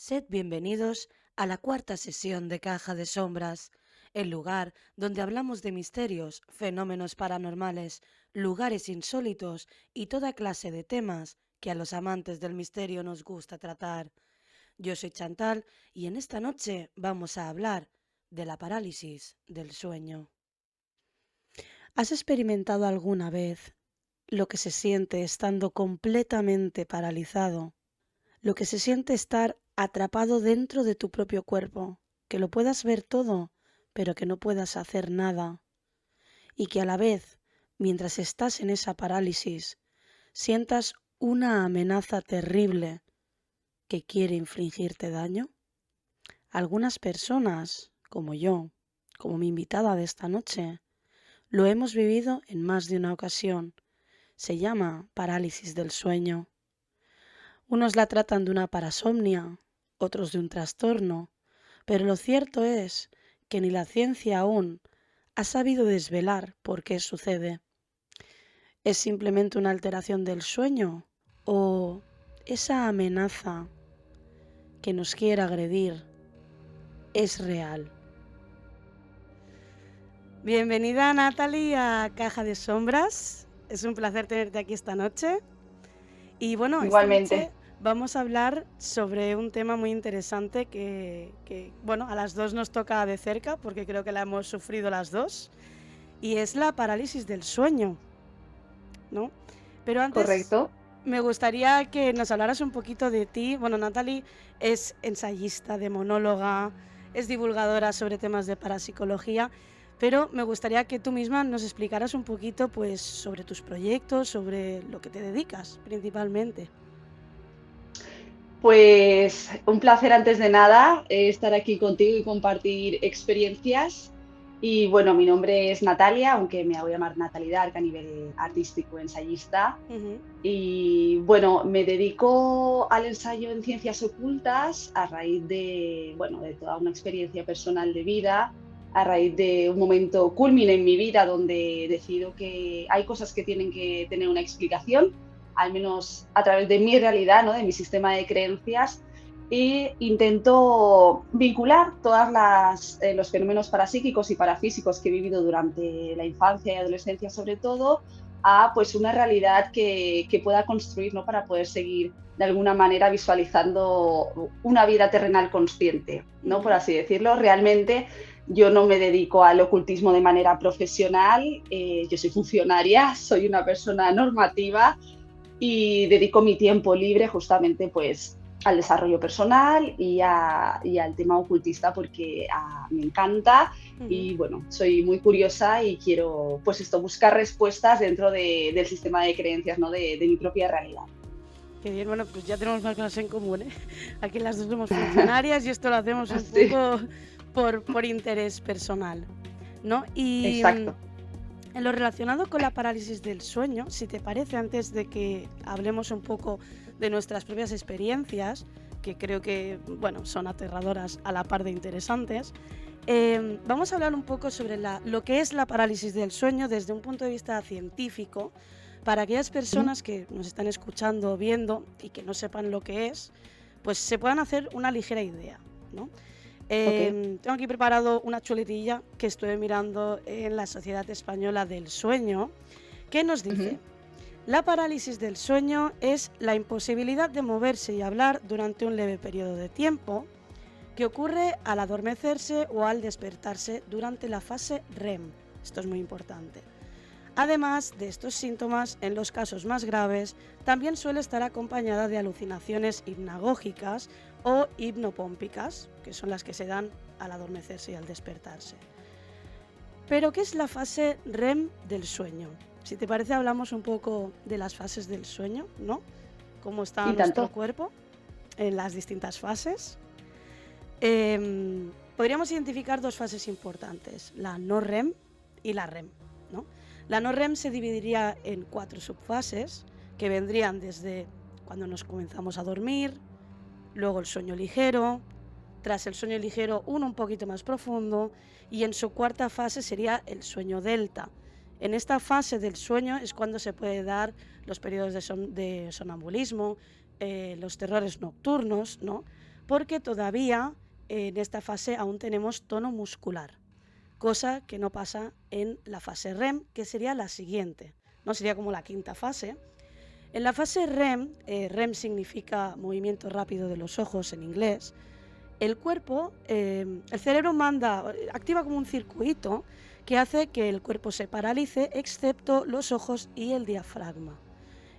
Sed bienvenidos a la cuarta sesión de Caja de Sombras, el lugar donde hablamos de misterios, fenómenos paranormales, lugares insólitos y toda clase de temas que a los amantes del misterio nos gusta tratar. Yo soy Chantal y en esta noche vamos a hablar de la parálisis del sueño. ¿Has experimentado alguna vez lo que se siente estando completamente paralizado? Lo que se siente estar atrapado dentro de tu propio cuerpo, que lo puedas ver todo, pero que no puedas hacer nada, y que a la vez, mientras estás en esa parálisis, sientas una amenaza terrible que quiere infligirte daño. Algunas personas, como yo, como mi invitada de esta noche, lo hemos vivido en más de una ocasión. Se llama parálisis del sueño. Unos la tratan de una parasomnia, otros de un trastorno, pero lo cierto es que ni la ciencia aún ha sabido desvelar por qué sucede. ¿Es simplemente una alteración del sueño o esa amenaza que nos quiere agredir es real? Bienvenida, Natalie, a Caja de Sombras. Es un placer tenerte aquí esta noche. Y bueno, esta Igualmente. noche vamos a hablar sobre un tema muy interesante bueno, a las dos nos toca de cerca porque creo que la hemos sufrido las dos, y es la parálisis del sueño, ¿no? Pero antes Correcto. me gustaría que nos hablaras un poquito de ti. Bueno, Natalie es ensayista, demonóloga, es divulgadora sobre temas de parapsicología, pero me gustaría que tú misma nos explicaras un poquito, pues, sobre tus proyectos, sobre lo que te dedicas principalmente. Pues un placer antes de nada estar aquí contigo y compartir experiencias. Y bueno, mi nombre es Natalia, aunque me voy a llamar Natalie Dark a nivel artístico, ensayista. Ujú. Y bueno, me dedico al ensayo en ciencias ocultas a raíz de, bueno, de toda una experiencia personal de vida, a raíz de un momento culmine en mi vida donde decido que hay cosas que tienen que tener una explicación, al menos a través de mi realidad, ¿no? De mi sistema de creencias, e intento vincular todos los fenómenos parapsíquicos y parafísicos que he vivido durante la infancia y adolescencia sobre todo a pues una realidad que pueda construir, ¿no? Para poder seguir de alguna manera visualizando una vida terrenal consciente, ¿no? Por Ujú. así decirlo. Realmente yo no me dedico al ocultismo de manera profesional, yo soy funcionaria, soy una persona normativa y dedico mi tiempo libre justamente pues al desarrollo personal y al tema ocultista porque me encanta Ujú. y bueno, soy muy curiosa y quiero pues esto, buscar respuestas dentro del sistema de creencias, ¿no? De mi propia realidad. Qué bien, bueno, pues ya tenemos más cosas en común, ¿eh? Aquí las dos somos funcionarias y esto lo hacemos un Sí, poco por interés personal, ¿no? Y exacto. en lo relacionado con la parálisis del sueño, si te parece, antes de que hablemos un poco de nuestras propias experiencias, que creo que, bueno, son aterradoras a la par de interesantes, vamos a hablar un poco sobre lo que es la parálisis del sueño desde un punto de vista científico, para aquellas Ujú. personas que nos están escuchando o viendo y que no sepan lo que es, pues se puedan hacer una ligera idea, ¿no? Ok. Tengo aquí preparado una chuletilla que estuve mirando en la Sociedad Española del Sueño, que nos Ujú. dice: la parálisis del sueño es la imposibilidad de moverse y hablar durante un leve periodo de tiempo que ocurre al adormecerse o al despertarse durante la fase REM. Esto es muy importante. Además de estos síntomas, en los casos más graves, también suele estar acompañada de alucinaciones hipnagógicas o hipnopómpicas, que son las que se dan al adormecerse y al despertarse. Pero, ¿qué es la fase REM del sueño? Si te parece, hablamos un poco de las fases del sueño, ¿no? Cómo está Y nuestro tanto. cuerpo en las distintas fases. Podríamos identificar dos fases importantes, la no REM y la REM, ¿no? La no REM se dividiría en 4 subfases, que vendrían desde cuando nos comenzamos a dormir, luego el sueño ligero, tras el sueño ligero uno un poquito más profundo, y en su cuarta fase sería el sueño delta. En esta fase del sueño es cuando se puede dar los periodos de sonambulismo, los terrores nocturnos, ¿no? porque todavía en esta fase aún tenemos tono muscular, cosa que no pasa en la fase REM, que sería la siguiente, ¿no? Sería como la quinta fase. En la fase REM, REM significa movimiento rápido de los ojos en inglés, el cuerpo, el cerebro activa como un circuito que hace que el cuerpo se paralice, excepto los ojos y el diafragma.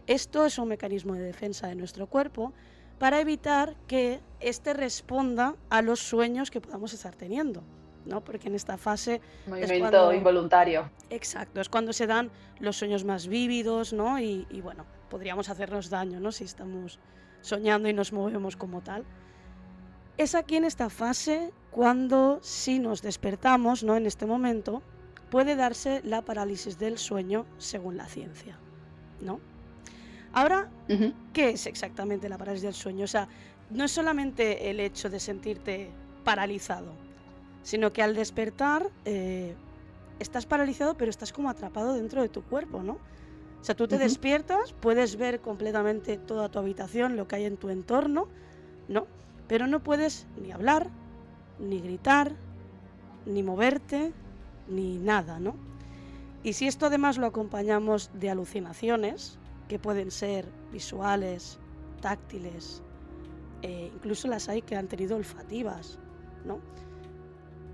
Esto es un mecanismo de defensa de nuestro cuerpo para evitar que éste responda a los sueños que podamos estar teniendo, ¿no? Porque en esta fase es Movimiento cuando, involuntario. exacto, es cuando se dan los sueños más vívidos, ¿no? Y bueno, podríamos hacernos daño, ¿no? Si estamos soñando y nos movemos como tal. Es aquí en esta fase cuando, si nos despertamos, ¿no? En este momento, puede darse la parálisis del sueño según la ciencia, ¿no? Ahora, Ujú. ¿qué es exactamente la parálisis del sueño? O sea, no es solamente el hecho de sentirte paralizado, sino que al despertar estás paralizado, pero estás como atrapado dentro de tu cuerpo, ¿no? O sea, tú te Ujú. despiertas, puedes ver completamente toda tu habitación, lo que hay en tu entorno, ¿no? Pero no puedes ni hablar, ni gritar, ni moverte, ni nada, ¿no? Y si esto además lo acompañamos de alucinaciones, que pueden ser visuales, táctiles, incluso las hay que han tenido olfativas, ¿no?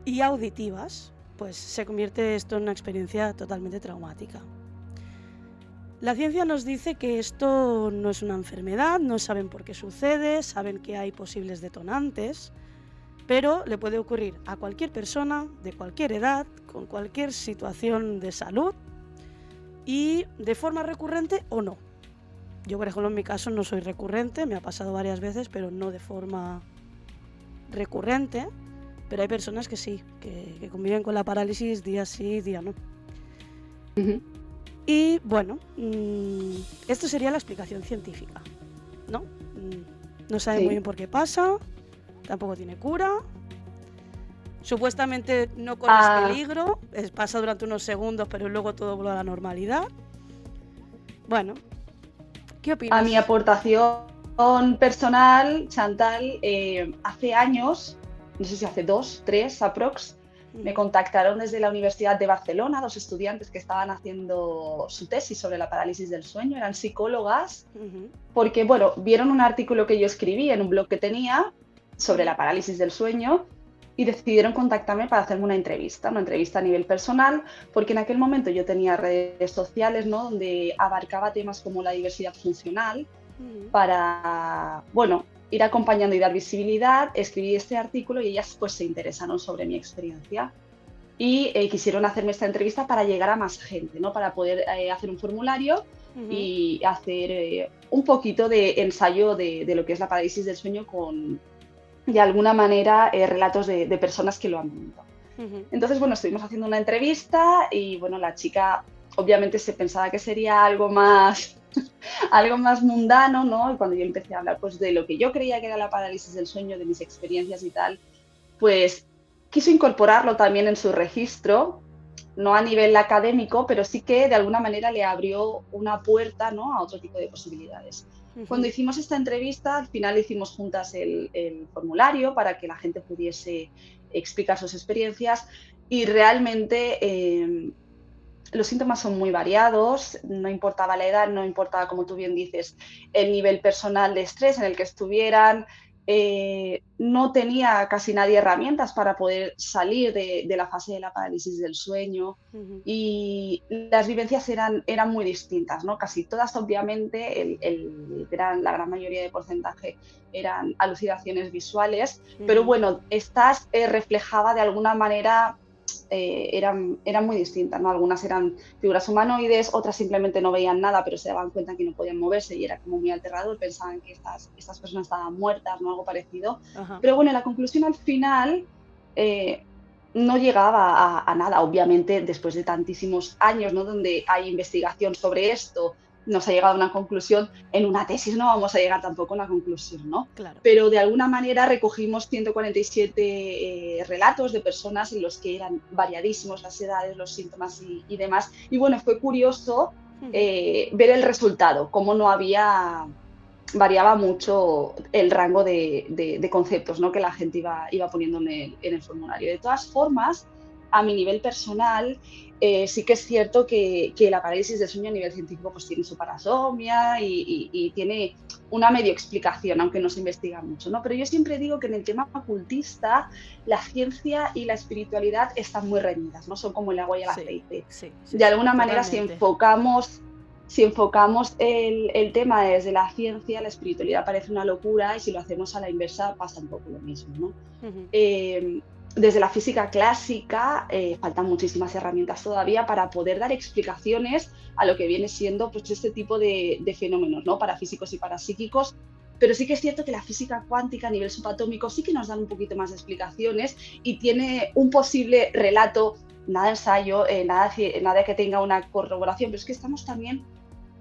Y auditivas, pues se convierte esto en una experiencia totalmente traumática. La ciencia nos dice que esto no es una enfermedad, no saben por qué sucede, saben que hay posibles detonantes, pero le puede ocurrir a cualquier persona, de cualquier edad, con cualquier situación de salud y de forma recurrente o no. Yo, por ejemplo, en mi caso no soy recurrente, me ha pasado varias veces, pero no de forma recurrente, pero hay personas que sí, que conviven con la parálisis día sí, día no. Ujú. Y bueno, esto sería la explicación científica, ¿no? No sabe muy Sí. bien por qué pasa, tampoco tiene cura, supuestamente no corres Ah, peligro, pasa durante unos segundos, pero luego todo vuelve a la normalidad. Bueno, ¿qué a mi opinas? aportación personal, Chantal, hace años, no sé si hace 2, 3 aprox, me Ujú, contactaron desde la Universidad de Barcelona 2 estudiantes que estaban haciendo su tesis sobre la parálisis del sueño, eran psicólogas, ujú, porque, bueno, vieron un artículo que yo escribí en un blog que tenía sobre ujú, la parálisis del sueño y decidieron contactarme para hacerme una entrevista a nivel personal, porque en aquel momento yo tenía redes sociales, ¿no? Donde abarcaba temas como la diversidad funcional ujú, para, bueno, ir acompañando y dar visibilidad. Escribí este artículo y ellas pues se interesaron sobre mi experiencia y quisieron hacerme esta entrevista para llegar a más gente, ¿no? Para poder hacer un formulario ujú, y hacer un poquito de ensayo de lo que es la parálisis del sueño con, de alguna manera, relatos de personas que lo han vivido. ujú, Entonces, bueno, estuvimos haciendo una entrevista y, bueno, la chica obviamente se pensaba que sería algo más, algo más mundano, ¿no? Y cuando yo empecé a hablar pues de lo que yo creía que era la parálisis del sueño, de mis experiencias y tal, pues quiso incorporarlo también en su registro, no a nivel académico, pero sí que de alguna manera le abrió una puerta, ¿no? A otro tipo de posibilidades. Cuando ujú, hicimos esta entrevista, al final hicimos juntas el formulario para que la gente pudiese explicar sus experiencias y realmente los síntomas son muy variados, no importaba la edad, no importaba, como tú bien dices, el nivel personal de estrés en el que estuvieran. No tenía casi nadie herramientas para poder salir de la fase de la parálisis del sueño ujú, y las vivencias eran muy distintas, ¿no? Casi todas, obviamente, la gran mayoría de porcentaje eran alucinaciones visuales, pero ujú, bueno, estas reflejaba de alguna manera eran muy distintas, ¿no? Algunas eran figuras humanoides, otras simplemente no veían nada, pero se daban cuenta que no podían moverse y era como muy aterrador, pensaban que estas personas estaban muertas, ¿no? Algo parecido. ajá, Pero bueno, la conclusión al final eh, no llegaba a nada, obviamente después de tantísimos años, ¿no? Donde hay investigación sobre esto, no se ha llegado a una conclusión, en una tesis no vamos a llegar tampoco a una conclusión, ¿no? claro. Pero de alguna manera recogimos 147 relatos de personas en los que eran variadísimos las edades, los síntomas y demás. Y bueno, fue curioso Ujú, ver el resultado, cómo no había variaba mucho el rango de conceptos, ¿no? Que la gente iba poniendo en el formulario. De todas formas, a mi nivel personal, sí que es cierto que la parálisis del sueño a nivel científico pues tiene su parasomia y tiene una medio explicación, aunque no se investiga mucho, ¿no? Pero yo siempre digo que en el tema ocultista la ciencia y la espiritualidad están muy reñidas, ¿no? Son como el agua y el Sí, aceite. sí, sí, De sí, alguna manera, totalmente. si enfocamos el tema desde la ciencia, la espiritualidad parece una locura y si lo hacemos a la inversa pasa un poco lo mismo, ¿no? Ujú. Eh, Desde la física clásica faltan muchísimas herramientas todavía para poder dar explicaciones a lo que viene siendo pues, este tipo de fenómenos, ¿no? Para físicos y para psíquicos. Pero sí que es cierto que la física cuántica a nivel subatómico sí que nos dan un poquito más de explicaciones y tiene un posible relato, nada ensayo, nada que tenga una corroboración, pero es que estamos también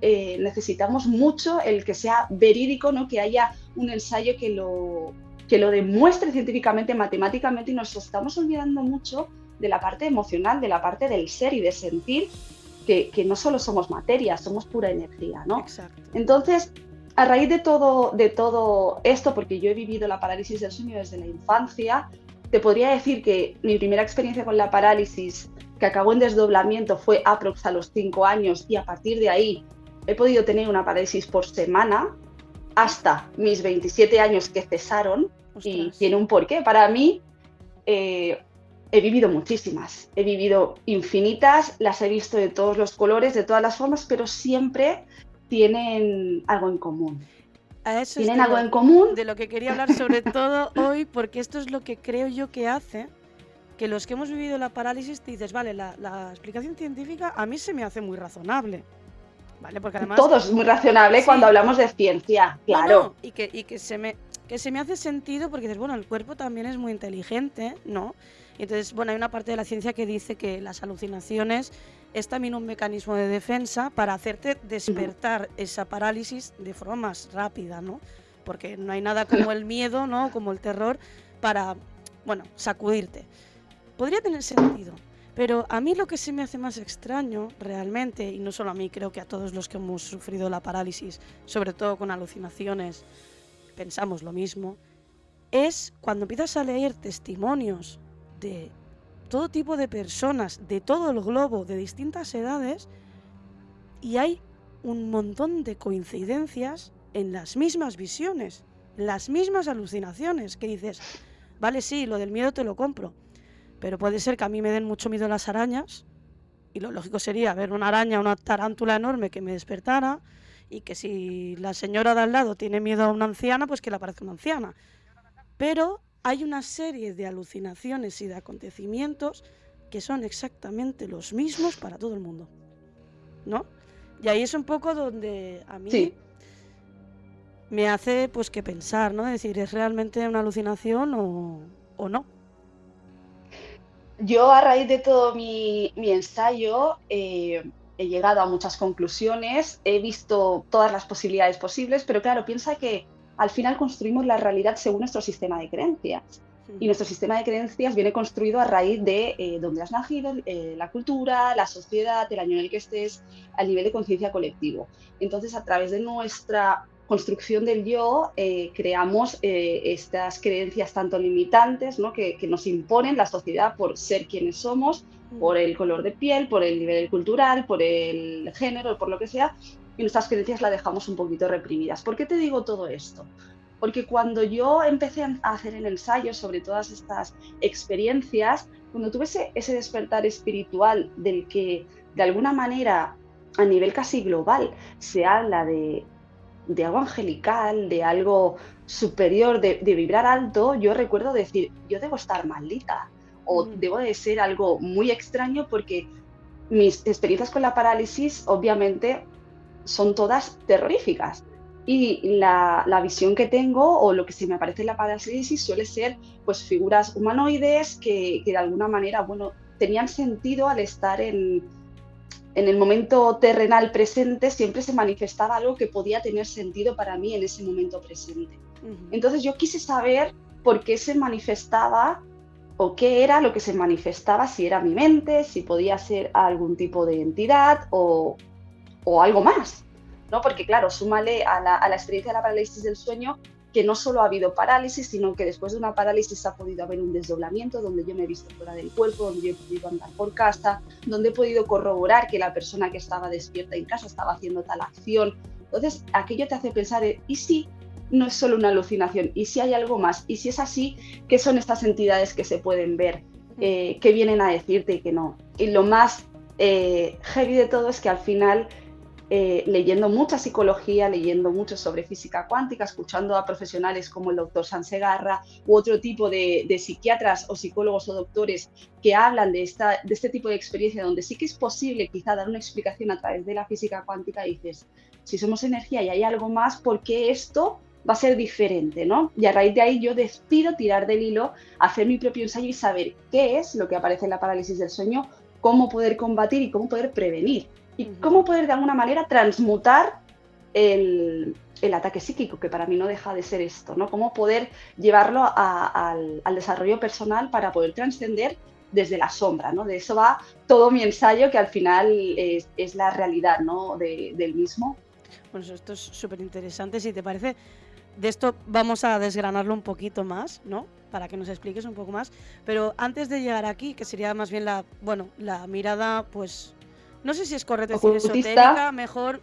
necesitamos mucho el que sea verídico, ¿no? Que haya un ensayo que lo demuestre científicamente, matemáticamente, y nos estamos olvidando mucho de la parte emocional, de la parte del ser y de sentir que no solo somos materia, somos pura energía, ¿no? Exacto. Entonces, a raíz de todo esto, porque yo he vivido la parálisis del sueño desde la infancia, te podría decir que mi primera experiencia con la parálisis, que acabó en desdoblamiento, fue aprox a los 5 años y a partir de ahí he podido tener una parálisis por semana hasta mis 27 años que cesaron y Ostras. tiene un porqué. Para mí, eh, he vivido muchísimas, he vivido infinitas, las he visto de todos los colores, de todas las formas, pero siempre tienen algo en común. A eso es Tienen algo en común. de lo que quería hablar sobre todo hoy, porque esto es lo que creo yo que hace que los que hemos vivido la parálisis te dices, vale, la explicación científica a mí se me hace muy razonable, ¿vale? Porque además, Todo es muy razonable cuando sí, hablamos de ciencia, no, claro. no, y que se me hace sentido porque dices, bueno, el cuerpo también es muy inteligente, ¿no? Y entonces, bueno, hay una parte de la ciencia que dice que las alucinaciones es también un mecanismo de defensa para hacerte despertar esa parálisis de forma más rápida, ¿no? Porque no hay nada como el miedo, ¿no? Como el terror para, bueno, sacudirte. Podría tener sentido, pero a mí lo que se me hace más extraño realmente, y no solo a mí, creo que a todos los que hemos sufrido la parálisis, sobre todo con alucinaciones, pensamos lo mismo, es cuando empiezas a leer testimonios de todo tipo de personas, de todo el globo, de distintas edades, y hay un montón de coincidencias en las mismas visiones, las mismas alucinaciones, que dices, vale, sí, lo del miedo te lo compro, pero puede ser que a mí me den mucho miedo las arañas, y lo lógico sería ver una araña, una tarántula enorme que me despertara, y que si la señora de al lado tiene miedo a una anciana, pues que le aparezca una anciana. Pero hay una serie de alucinaciones y de acontecimientos que son exactamente los mismos para todo el mundo, ¿no? Y ahí es un poco donde a mí Sí, me hace pues que pensar, ¿no? Es decir, ¿es realmente una alucinación o no? yo a raíz de todo mi ensayo he llegado a muchas conclusiones, he visto todas las posibilidades posibles, pero claro, piensa que al final construimos la realidad según nuestro sistema de creencias. Y Ujú. nuestro sistema de creencias viene construido a raíz de dónde has nacido, la cultura, la sociedad, el año en el que estés, al nivel de conciencia colectivo. Entonces, a través de nuestra construcción del yo, creamos estas creencias tanto limitantes, ¿no? Que nos imponen la sociedad por ser quienes somos, Ujú. por el color de piel, por el nivel cultural, por el género, por lo que sea, y nuestras creencias las dejamos un poquito reprimidas. ¿Por qué te digo todo esto? Porque cuando yo empecé a hacer el ensayo sobre todas estas experiencias, cuando tuve ese despertar espiritual del que de alguna manera a nivel casi global se habla de algo angelical, de algo superior, de vibrar alto, yo recuerdo decir, yo debo estar maldita o Ujú. debo de ser algo muy extraño porque mis experiencias con la parálisis obviamente son todas terroríficas. Y la visión que tengo o lo que se me aparece en la parálisis suele ser pues figuras humanoides que de alguna manera, bueno, tenían sentido al estar en el momento terrenal presente, siempre se manifestaba algo que podía tener sentido para mí en ese momento presente. Ujú. Entonces yo quise saber por qué se manifestaba o qué era lo que se manifestaba, si era mi mente, si podía ser algún tipo de entidad o algo más. ¿no? Porque claro, súmale a la experiencia de la parálisis del sueño que no solo ha habido parálisis, sino que después de una parálisis ha podido haber un desdoblamiento donde yo me he visto fuera del cuerpo, donde yo he podido andar por casa, donde he podido corroborar que la persona que estaba despierta en casa estaba haciendo tal acción. Entonces, aquello te hace pensar, ¿y si no es solo una alucinación? ¿Y si hay algo más? Y si es así, ¿qué son estas entidades que se pueden ver? ¿Qué vienen a decirte y qué no? Y lo más heavy de todo es que al final, leyendo mucha psicología, leyendo mucho sobre física cuántica, escuchando a profesionales como el doctor Sansegarra u otro tipo de psiquiatras o psicólogos o doctores que hablan de este tipo de experiencia donde sí que es posible quizá dar una explicación a través de la física cuántica, y dices, si somos energía y hay algo más, ¿por qué esto va a ser diferente, ¿no? Y a raíz de ahí yo decido tirar del hilo, hacer mi propio ensayo y saber qué es lo que aparece en la parálisis del sueño, cómo poder combatir y cómo poder prevenir. Y cómo poder de alguna manera transmutar el ataque psíquico, que para mí no deja de ser esto, ¿no? Cómo poder llevarlo al desarrollo personal para poder trascender desde la sombra, ¿no? De eso va todo mi ensayo, que al final es la realidad, ¿no? Del mismo. Bueno, esto es súper interesante. Si te parece, de esto vamos a desgranarlo un poquito más, ¿no? Para que nos expliques un poco más. Pero antes de llegar aquí, que sería más bien la mirada, pues, no sé si es correcto decir Ocultista, esotérica, mejor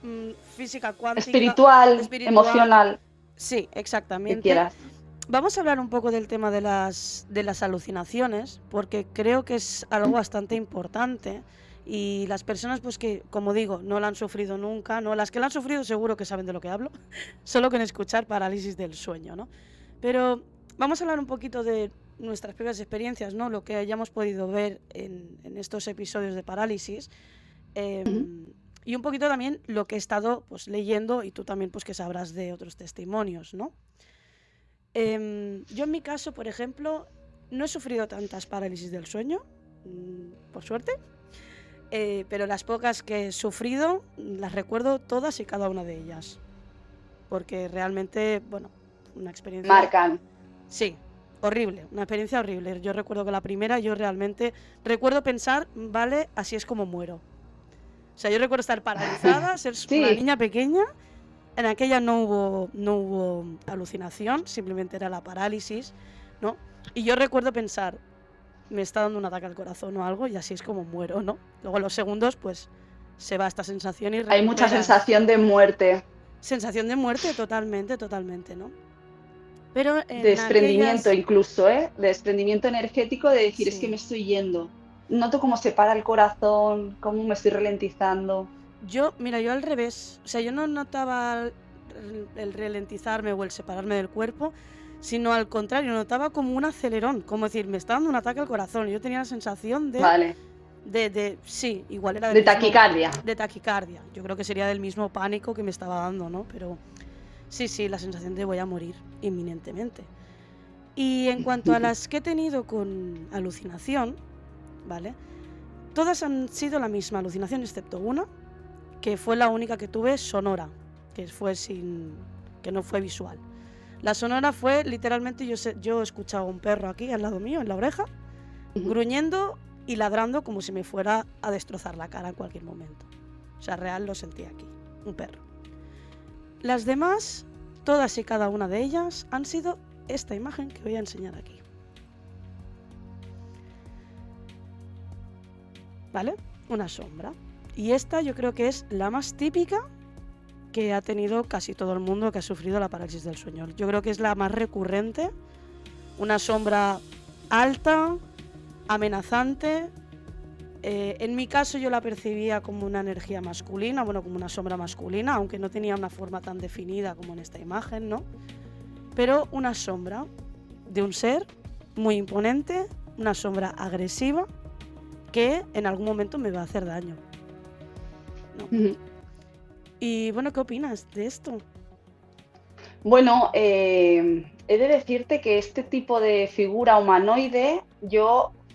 física cuántica, espiritual, emocional, Sí, que exactamente. quieras. Vamos a hablar un poco del tema de las alucinaciones, porque creo que es algo bastante importante y las personas, pues que, como digo, no la han sufrido nunca, ¿no? Las que la han sufrido seguro que saben de lo que hablo, solo con escuchar parálisis del sueño, ¿no? Pero vamos a hablar un poquito de nuestras propias experiencias, ¿no? Lo que hayamos podido ver en estos episodios de parálisis. Y un poquito también lo que he estado, pues, leyendo, y tú también, pues, que sabrás de otros testimonios, ¿no? Yo en mi caso, por ejemplo, no he sufrido tantas parálisis del sueño, por suerte, pero las pocas que he sufrido las recuerdo todas y cada una de ellas, porque realmente, bueno, una experiencia... Marcan. Sí, horrible, una experiencia horrible. Yo recuerdo que la primera, yo realmente recuerdo pensar, vale, así es como muero. O sea, yo recuerdo estar paralizada, ser una Sí. niña pequeña. En aquella no hubo alucinación, simplemente era la parálisis, ¿no? Y yo recuerdo pensar, me está dando un ataque al corazón o algo y así es como muero, ¿no? Luego a los segundos, pues, se va esta sensación y Hay mucha recuperas. sensación de muerte. Sensación de muerte, totalmente, ¿no? Pero De en desprendimiento aquellas... incluso, ¿eh? De desprendimiento energético, de decir, es que me Sí. estoy yendo. Noto cómo se para el corazón, cómo me estoy ralentizando. Yo al revés. O sea, yo no notaba el ralentizarme o el separarme del cuerpo, sino al contrario, notaba como un acelerón, como decir, me está dando un ataque al corazón. Yo tenía la sensación Vale. sí, igual era De taquicardia. de taquicardia. Yo creo que sería del mismo pánico que me estaba dando, ¿no? Pero sí, la sensación de voy a morir inminentemente. Y en cuanto a las que he tenido con alucinación, ¿vale? Todas han sido la misma alucinación, excepto una, que fue la única que tuve sonora, que no fue visual. La sonora fue literalmente, yo escuchaba un perro aquí al lado mío, en la oreja, gruñendo y ladrando como si me fuera a destrozar la cara en cualquier momento. O sea, real lo sentí aquí, un perro. Las demás, todas y cada una de ellas, han sido esta imagen que voy a enseñar aquí. ¿Vale? Una sombra. Y esta yo creo que es la más típica que ha tenido casi todo el mundo que ha sufrido la parálisis del sueño. Yo creo que es la más recurrente. Una sombra alta, amenazante. En mi caso yo la percibía como una energía masculina, bueno, como una sombra masculina, aunque no tenía una forma tan definida como en esta imagen, ¿no? Pero una sombra de un ser muy imponente, una sombra agresiva, que en algún momento me va a hacer daño, ¿no? Y bueno, ¿qué opinas de esto? Bueno, he de decirte que este tipo de figura humanoide,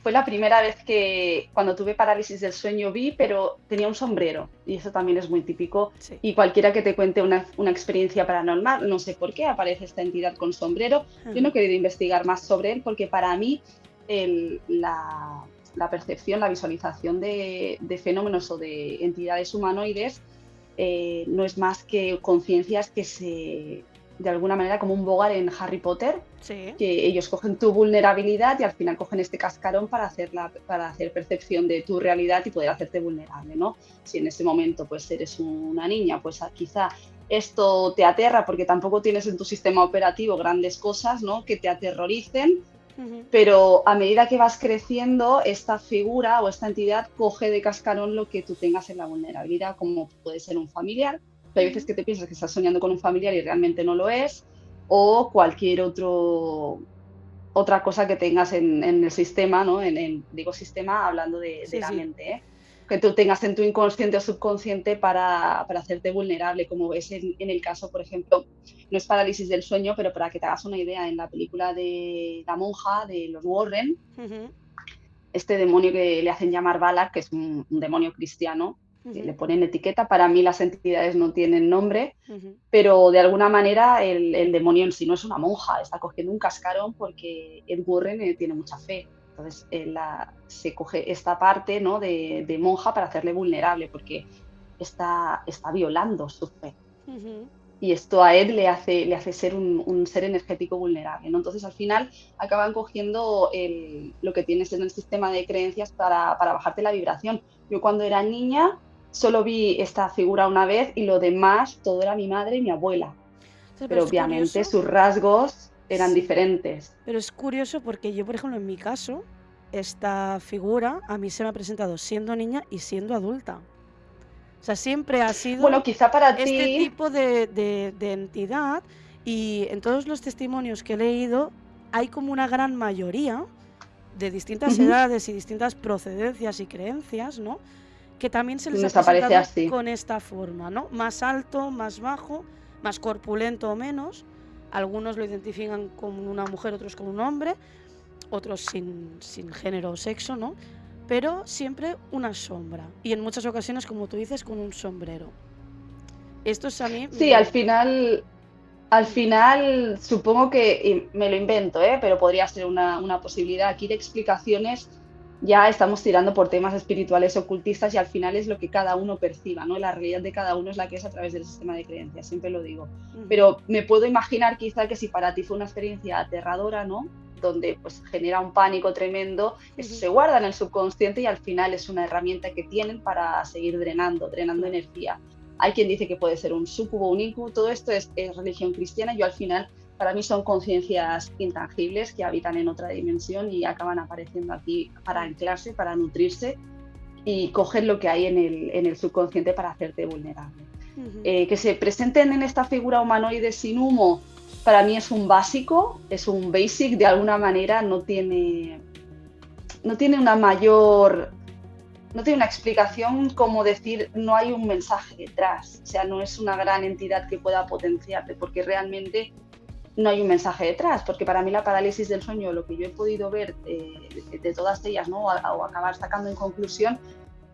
fue la primera vez que cuando tuve parálisis del sueño vi, pero tenía un sombrero, y eso también es muy típico. Sí. Y cualquiera que te cuente una experiencia paranormal, no sé por qué aparece esta entidad con sombrero. Yo no he querido investigar más sobre él porque para mí la percepción, la visualización de fenómenos o de entidades humanoides no es más que conciencias que de alguna manera, como un Bogar en Harry Potter, Sí. que ellos cogen tu vulnerabilidad y al final cogen este cascarón para hacer percepción de tu realidad y poder hacerte vulnerable, ¿no? Si en ese momento pues eres una niña, pues quizá esto te aterra porque tampoco tienes en tu sistema operativo grandes cosas, ¿no? Que te aterroricen, Ujú, pero a medida que vas creciendo, esta figura o esta entidad coge de cascarón lo que tú tengas en la vulnerabilidad, como puede ser un familiar, que hay veces ujú. que te piensas que estás soñando con un familiar y realmente no lo es, o cualquier otra cosa que tengas en el sistema, ¿no? Digo sistema hablando de Sí, la sí. mente, ¿eh? Que tú tengas en tu inconsciente o subconsciente para hacerte vulnerable, como ves en el caso, por ejemplo, no es parálisis del sueño, pero para que te hagas una idea, en la película de La monja de los Warren, Ujú, este demonio que le hacen llamar Balak, que es un demonio cristiano, que le ujú, ponen etiqueta, para mí las entidades no tienen nombre, ujú. pero de alguna manera el demonio en sí no es una monja, está cogiendo un cascarón porque Ed Warren tiene mucha fe. Entonces se coge esta parte, ¿no? de monja para hacerle vulnerable, porque está violando su fe. Ujú. Y esto a Ed le hace ser un ser energético vulnerable, ¿no? Entonces, al final, acaban cogiendo lo que tienes en el sistema de creencias para bajarte la vibración. Yo cuando era niña solo vi esta figura una vez y lo demás todo era mi madre y mi abuela, Sí, pero pero es obviamente curioso. sus rasgos eran Sí. diferentes. Pero es curioso porque yo, por ejemplo, en mi caso, esta figura a mí se me ha presentado siendo niña y siendo adulta. O sea, siempre ha Bueno, sido quizá para este ti. tipo de entidad, y en todos los testimonios que he leído hay como una gran mayoría de distintas Ujú, edades y distintas procedencias y creencias, ¿no? Que también se les ha nos aparece presentado así. con esta forma, ¿no? Más alto, más bajo, más corpulento o menos. Algunos lo identifican como una mujer, otros como un hombre, otros sin género o sexo, ¿no? Pero siempre una sombra. Y en muchas ocasiones, como tú dices, con un sombrero. Esto es a mí Sí, al me... final Al final, supongo que, y me lo invento, ¿eh? Pero podría ser una posibilidad. Aquí de explicaciones ya estamos tirando por temas espirituales ocultistas y al final es lo que cada uno perciba, ¿no? La realidad de cada uno es la que es a través del sistema de creencias, siempre lo digo. Ujú, Pero me puedo imaginar quizá que si para ti fue una experiencia aterradora, ¿no? Donde pues genera un pánico tremendo, eso ujú, se guarda en el subconsciente y al final es una herramienta que tienen para seguir drenando claro. energía. Hay quien dice que puede ser un súcubo, un incubo, todo esto es religión cristiana. Yo al final, para mí son conciencias intangibles que habitan en otra dimensión y acaban apareciendo aquí para Mm, anclarse, para nutrirse y coger lo que hay en el subconsciente para hacerte vulnerable. ujú. Que se presenten en esta figura humanoide sin humo, para mí es un básico, es un basic, de alguna manera no tiene una mayor no tiene una explicación como decir no hay un mensaje detrás, o sea, no es una gran entidad que pueda potenciarte, porque realmente no hay un mensaje detrás, porque para mí la parálisis del sueño, lo que yo he podido ver de todas ellas, ¿no? O acabar sacando en conclusión,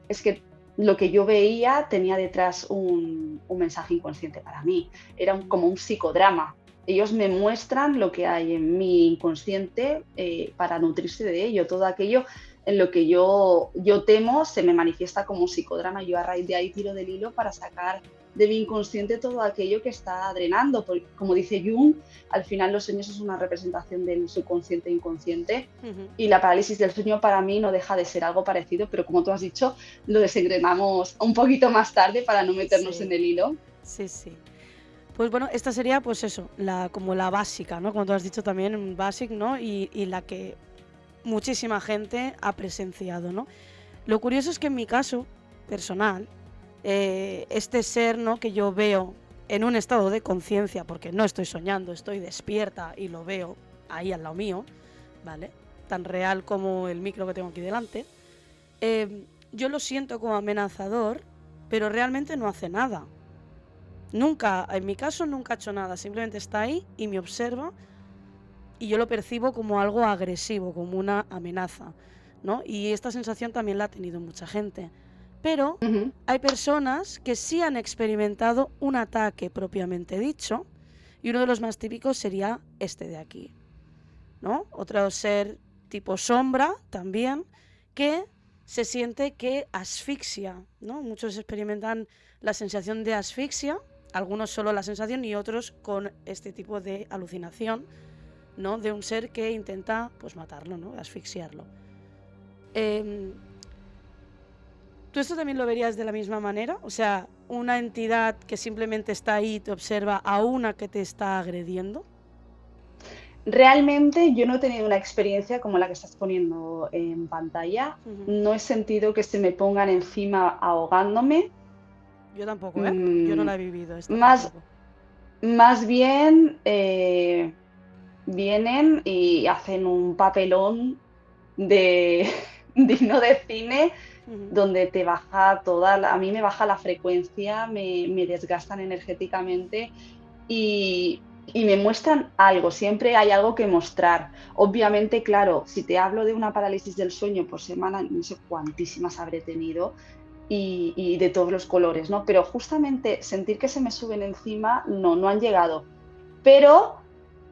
es que lo que yo veía tenía detrás un mensaje inconsciente para mí, era como un psicodrama. Ellos me muestran lo que hay en mi inconsciente para nutrirse de ello. Todo aquello en lo que yo temo se me manifiesta como un psicodrama. Yo a raíz de ahí tiro del hilo para sacar de mi inconsciente todo aquello que está drenando. Porque, como dice Jung, al final los sueños es una representación del subconsciente e inconsciente. Ujú. Y la parálisis del sueño para mí no deja de ser algo parecido, pero como tú has dicho, lo desengrenamos un poquito más tarde para no meternos en Sí, el hilo. sí, sí. Pues bueno, esta sería pues eso, como la básica, ¿no? Como tú has dicho también, un basic, ¿no? Y la que muchísima gente ha presenciado, ¿no? Lo curioso es que en mi caso personal, este ser, ¿no? Que yo veo en un estado de conciencia, porque no estoy soñando, estoy despierta y lo veo ahí al lado mío, ¿vale? Tan real como el micro que tengo aquí delante. Yo lo siento como amenazador, pero realmente no hace nada. Nunca, en mi caso, nunca ha hecho nada, simplemente está ahí y me observa y yo lo percibo como algo agresivo, como una amenaza, ¿no? Y esta sensación también la ha tenido mucha gente. Pero Ujú. hay personas que sí han experimentado un ataque propiamente dicho, y uno de los más típicos sería este de aquí, ¿no? Otro ser tipo sombra también, que se siente que asfixia, ¿no? Muchos experimentan la sensación de asfixia, algunos solo la sensación y otros con este tipo de alucinación, ¿no? De un ser que intenta, pues, matarlo, ¿no? Asfixiarlo. Eh, ¿Tú esto también lo verías de la misma manera? O sea, una entidad que simplemente está ahí y te observa a una que te está agrediendo. Realmente yo no he tenido una experiencia como la que estás poniendo en pantalla. Ujú. No he sentido que se me pongan encima ahogándome. Yo tampoco, ¿eh? Yo no Mm, la he vivido esta más, tampoco. más bien vienen y hacen un papelón de digno de cine, Ujú. donde te baja a mí me baja la frecuencia, me desgastan energéticamente y me muestran algo, siempre hay algo que mostrar. Obviamente, claro, si te hablo de una parálisis del sueño por semana, no sé cuantísimas habré tenido y de todos los colores, ¿no? Pero justamente sentir que se me suben encima, no, no han llegado. Pero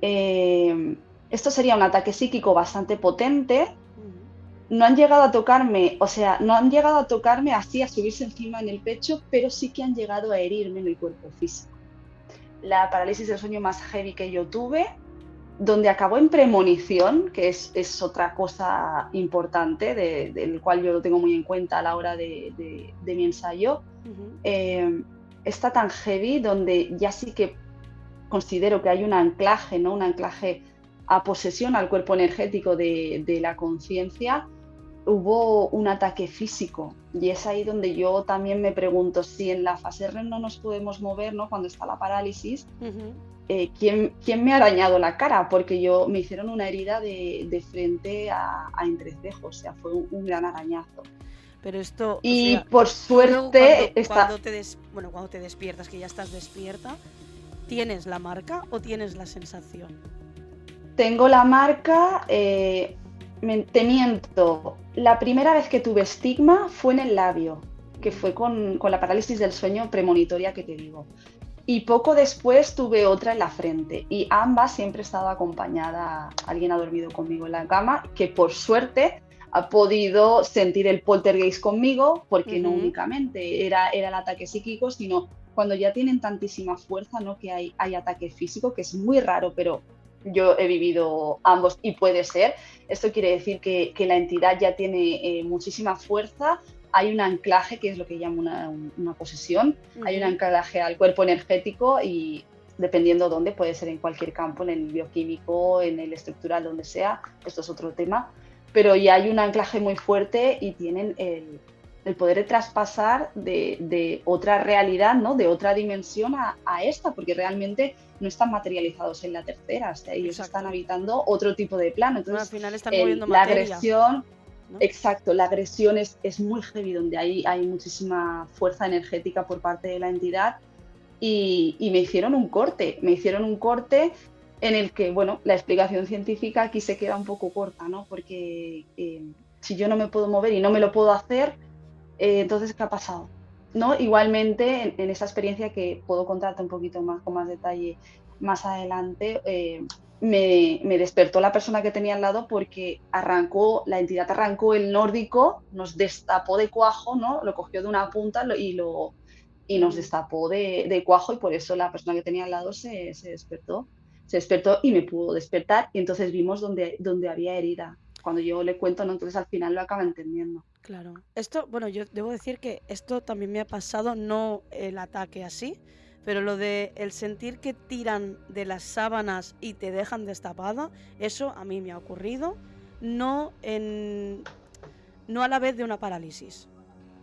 esto sería un ataque psíquico bastante potente. Ujú. No han llegado a tocarme, o sea, no han llegado a tocarme así, a subirse encima en el pecho, pero sí que han llegado a herirme en el cuerpo físico. La parálisis del sueño más heavy que yo tuve, donde acabó en premonición, que es otra cosa importante, del cual yo lo tengo muy en cuenta a la hora de mi ensayo, Ujú. eh, está tan heavy donde ya sí que considero que hay un anclaje, ¿no? Un anclaje a posesión, al cuerpo energético de la conciencia. Hubo un ataque físico y es ahí donde yo también me pregunto si en la fase REM no nos podemos mover, ¿no? Cuando está la parálisis, Ujú. ¿quién me ha arañado la cara? Porque me hicieron una herida de frente a entrecejo, o sea, fue un gran arañazo. Pero esto, o sea, Y por tú luego cuando, suerte está, cuando bueno, cuando te despiertas, que ya estás despierta, ¿tienes la marca o tienes la sensación? tengo la marca, te miento, la primera vez que tuve estigma fue en el labio, que fue Ujú. con la parálisis del sueño premonitoria que te digo. Y poco después tuve otra en la frente y ambas siempre he estado acompañada, alguien ha dormido conmigo en la cama, que por suerte ha podido sentir el poltergeist conmigo, porque no Ujú. únicamente era el ataque psíquico, sino cuando ya tienen tantísima fuerza, ¿no? Que hay ataque físico, que es muy raro, pero yo he vivido ambos y puede ser. Esto quiere decir que la entidad ya tiene muchísima fuerza, hay un anclaje, que es lo que llamo una posesión, hay un Ujú. anclaje al cuerpo energético y dependiendo dónde, puede ser en cualquier campo, en el bioquímico, en el estructural, donde sea, esto es otro tema, pero ya hay un anclaje muy fuerte y tienen el poder de traspasar de otra realidad, ¿no? De otra dimensión a esta, porque realmente no están materializados en la tercera, o sea, ellos están Exacto. habitando otro tipo de plano. Bueno, al Entonces, final están moviendo la materia, agresión. ¿no? Exacto, la agresión es muy heavy, donde hay muchísima fuerza energética por parte de la entidad y me hicieron un corte en el que, bueno, la explicación científica aquí se queda un poco corta, ¿no? Porque si yo no me puedo mover y no me lo puedo hacer, entonces, ¿qué ha pasado? ¿No? Igualmente, en esa experiencia que puedo contarte un poquito más, con más detalle más adelante, me despertó la persona que tenía al lado porque la entidad arrancó el nórdico, nos destapó de cuajo, ¿no? Lo cogió de una punta y nos Ujú. destapó de cuajo y por eso la persona que tenía al lado se despertó. Se despertó y me pudo despertar y entonces vimos donde había herida. Cuando yo le cuento, ¿no? Entonces al final lo acaba entendiendo. Claro. Esto, bueno, yo debo decir que esto también me ha pasado, no el ataque así, pero lo de el sentir que tiran de las sábanas y te dejan destapada, eso a mí me ha ocurrido, no en, no a la vez de una parálisis,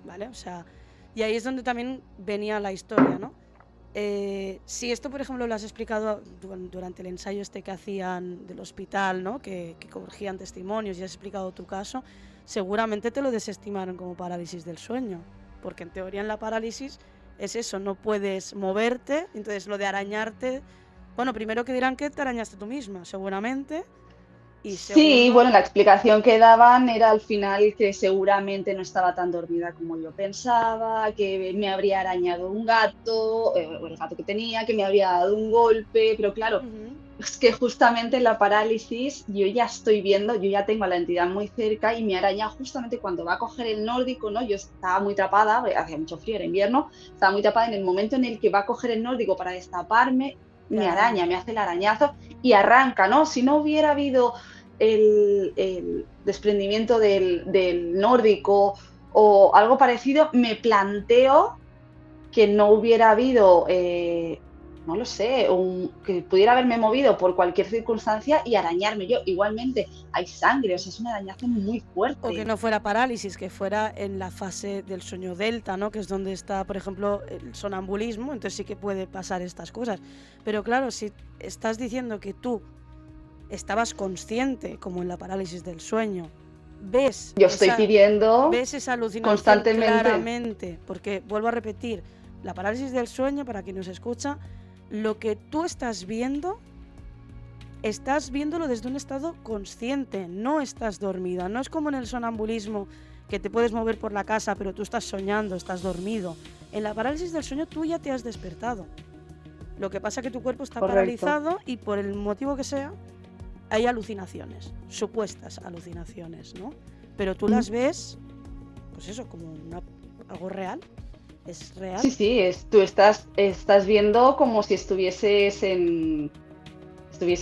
¿vale? O sea, y ahí es donde también venía la historia, ¿no? Si esto, por ejemplo, lo has explicado durante el ensayo este que hacían del hospital, ¿no? Que cogían testimonios y has explicado tu caso, seguramente te lo desestimaron como parálisis del sueño, porque en teoría en la parálisis es eso, no puedes moverte, entonces lo de arañarte, bueno, primero que dirán que te arañaste tú misma, seguramente, y Sí, segundo, bueno, la explicación que daban era al final que seguramente no estaba tan dormida como yo pensaba, que me habría arañado un gato, o el gato que tenía, que me había dado un golpe, pero claro, uh -huh. Es que justamente en la parálisis yo ya estoy viendo, yo ya tengo a la entidad muy cerca y me araña justamente cuando va a coger el nórdico, ¿no? Yo estaba muy tapada, hacía mucho frío, era invierno, estaba muy tapada en el momento en el que va a coger el nórdico para destaparme, Te me araña, araña. me hace el arañazo y arranca, ¿no? Si no hubiera habido el desprendimiento del nórdico o algo parecido, me planteo que no hubiera habido, no lo sé, que pudiera haberme movido por cualquier circunstancia y arañarme yo. Igualmente, hay sangre, o sea, es un arañazo muy O que fuerte. no fuera parálisis, que fuera en la fase del sueño delta, ¿no? Que es donde está, por ejemplo, el sonambulismo, entonces sí que puede pasar estas cosas. Pero claro, si estás diciendo que tú estabas consciente, como en la parálisis del sueño, ves Yo estoy esa, pidiendo ves esa alucinación constantemente. claramente, porque vuelvo a repetir, la parálisis del sueño, para quien nos escucha, lo que tú estás viéndolo desde un estado consciente, no estás dormida. No es como en el sonambulismo, que te puedes mover por la casa, pero tú estás soñando, estás dormido. En la parálisis del sueño tú ya te has despertado. Lo que pasa es que tu cuerpo está Correcto, paralizado y por el motivo que sea, hay alucinaciones, supuestas alucinaciones, ¿no? Pero tú mm, las ves, pues eso, como algo real. Es sí, real. sí, tú estás viendo como si estuvieses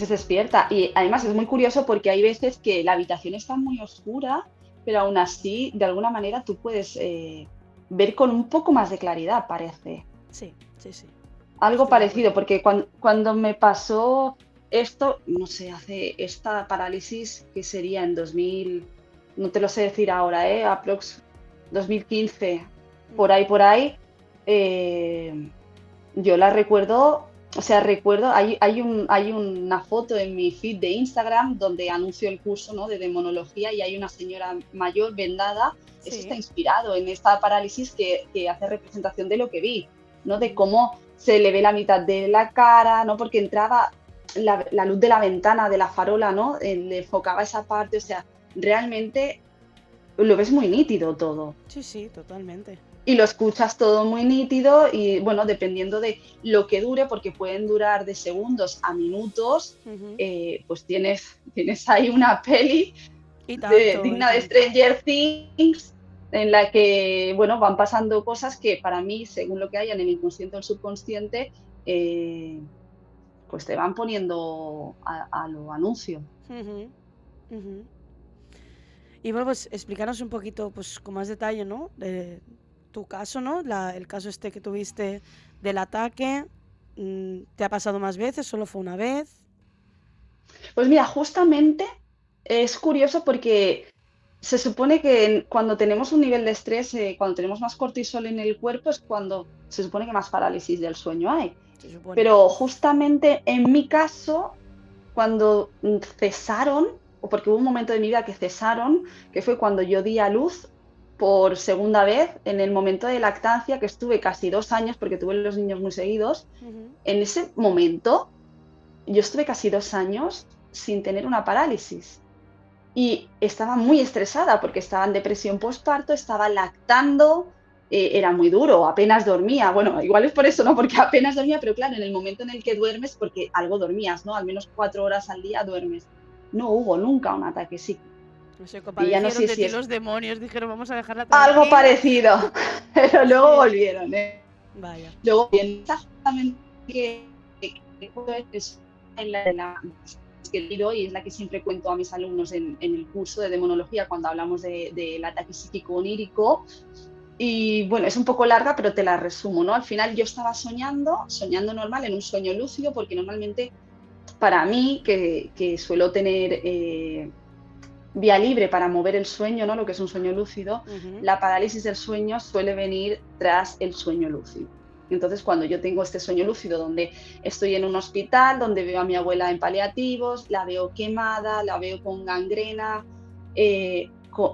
despierta. Y además es muy curioso porque hay veces que la habitación está muy oscura, pero aún así, de alguna manera, tú puedes ver con un poco más de claridad, parece. Sí, sí, sí. Algo Estoy de parecido, acuerdo. porque cuando me pasó esto, no sé, hace esta parálisis que sería en 2000, no te lo sé decir ahora, aprox 2015, por ahí, eh, yo la recuerdo, o sea, recuerdo, hay una foto en mi feed de Instagram donde anuncio el curso, ¿no? De demonología y hay una señora mayor vendada. Eso está Sí. inspirado en esta parálisis que hace representación de lo que vi, ¿no? De Ujú. cómo se le ve la mitad de la cara, ¿no? Porque entraba la luz de la ventana, de la farola, ¿no? Le enfocaba esa parte, o sea, realmente lo ves muy nítido todo Sí, sí, totalmente. y lo escuchas todo muy nítido y bueno, dependiendo de lo que dure, porque pueden durar de segundos a minutos, Ujú. pues tienes ahí una peli Y tanto, y digna de tanto. Stranger Things en la que, bueno, van pasando cosas que para mí, según lo que haya en el inconsciente o el subconsciente, eh, pues te van poniendo a lo anuncio. Ujú, ujú. Y bueno, pues explícanos un poquito, pues con más detalle, ¿no? De tu caso, ¿no? El caso este que tuviste del ataque. ¿Te ha pasado más veces? ¿Solo fue una vez? Pues mira, justamente es curioso porque se supone que cuando tenemos un nivel de estrés, cuando tenemos más cortisol en el cuerpo, es cuando se supone que más parálisis del sueño hay. Se supone. Pero justamente en mi caso, cuando cesaron, o porque hubo un momento de mi vida que cesaron, que fue cuando yo di a luz por segunda vez, en el momento de lactancia, que estuve casi 2 años, porque tuve los niños muy seguidos, Ujú. en ese momento yo estuve casi 2 años sin tener una parálisis. Y estaba muy estresada porque estaba en depresión postparto, estaba lactando, era muy duro, apenas dormía. Bueno, igual es por eso, ¿no? Porque apenas dormía, pero claro, en el momento en el que duermes, porque algo dormías, ¿no? Al menos 4 horas al día duermes. No hubo nunca un ataque psíquico. Se Y ya no compadecieron sé de si ti es los demonios, dijeron, vamos a dejarla algo tranquila. parecido, pero luego Sí. volvieron, ¿eh? Vaya. Luego, exactamente que es la que tiro y es la que siempre cuento a mis alumnos en el curso de demonología cuando hablamos del ataque psíquico onírico. Y bueno, es un poco larga, pero te la resumo, ¿no? Al final yo estaba soñando normal, en un sueño lúcido, porque normalmente para mí, que suelo tener vía libre para mover el sueño, ¿no? Lo que es un sueño lúcido, Ujú. la parálisis del sueño suele venir tras el sueño lúcido. Entonces, cuando yo tengo este sueño lúcido donde estoy en un hospital, donde veo a mi abuela en paliativos, la veo quemada, la veo con gangrena,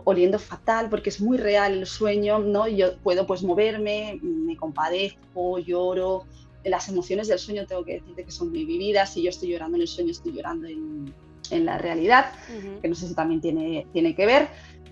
oliendo fatal, porque es muy real el sueño, ¿no? Yo puedo pues moverme, me compadezco, lloro. Las emociones del sueño tengo que decirte que son muy vividas. Si yo estoy llorando en el sueño, estoy llorando en la realidad, Ujú. que no sé si también tiene que ver.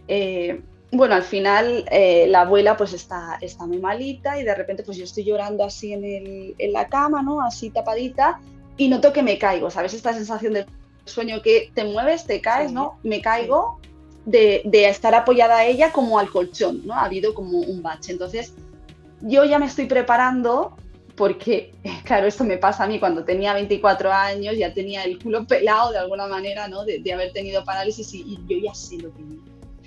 Eh, bueno, al final la abuela pues está muy malita y de repente pues yo estoy llorando así en la cama, ¿no? Así tapadita y noto que me caigo, ¿sabes? Esta sensación del sueño que te mueves, te caes, Sí, ¿no? Me sí. caigo de estar apoyada a ella como al colchón, ¿no? Ha habido como un bache. Entonces, yo ya me estoy preparando porque, claro, esto me pasa a mí cuando tenía 24 años, ya tenía el culo pelado de alguna manera, ¿no? De haber tenido parálisis y yo ya sé lo que viene.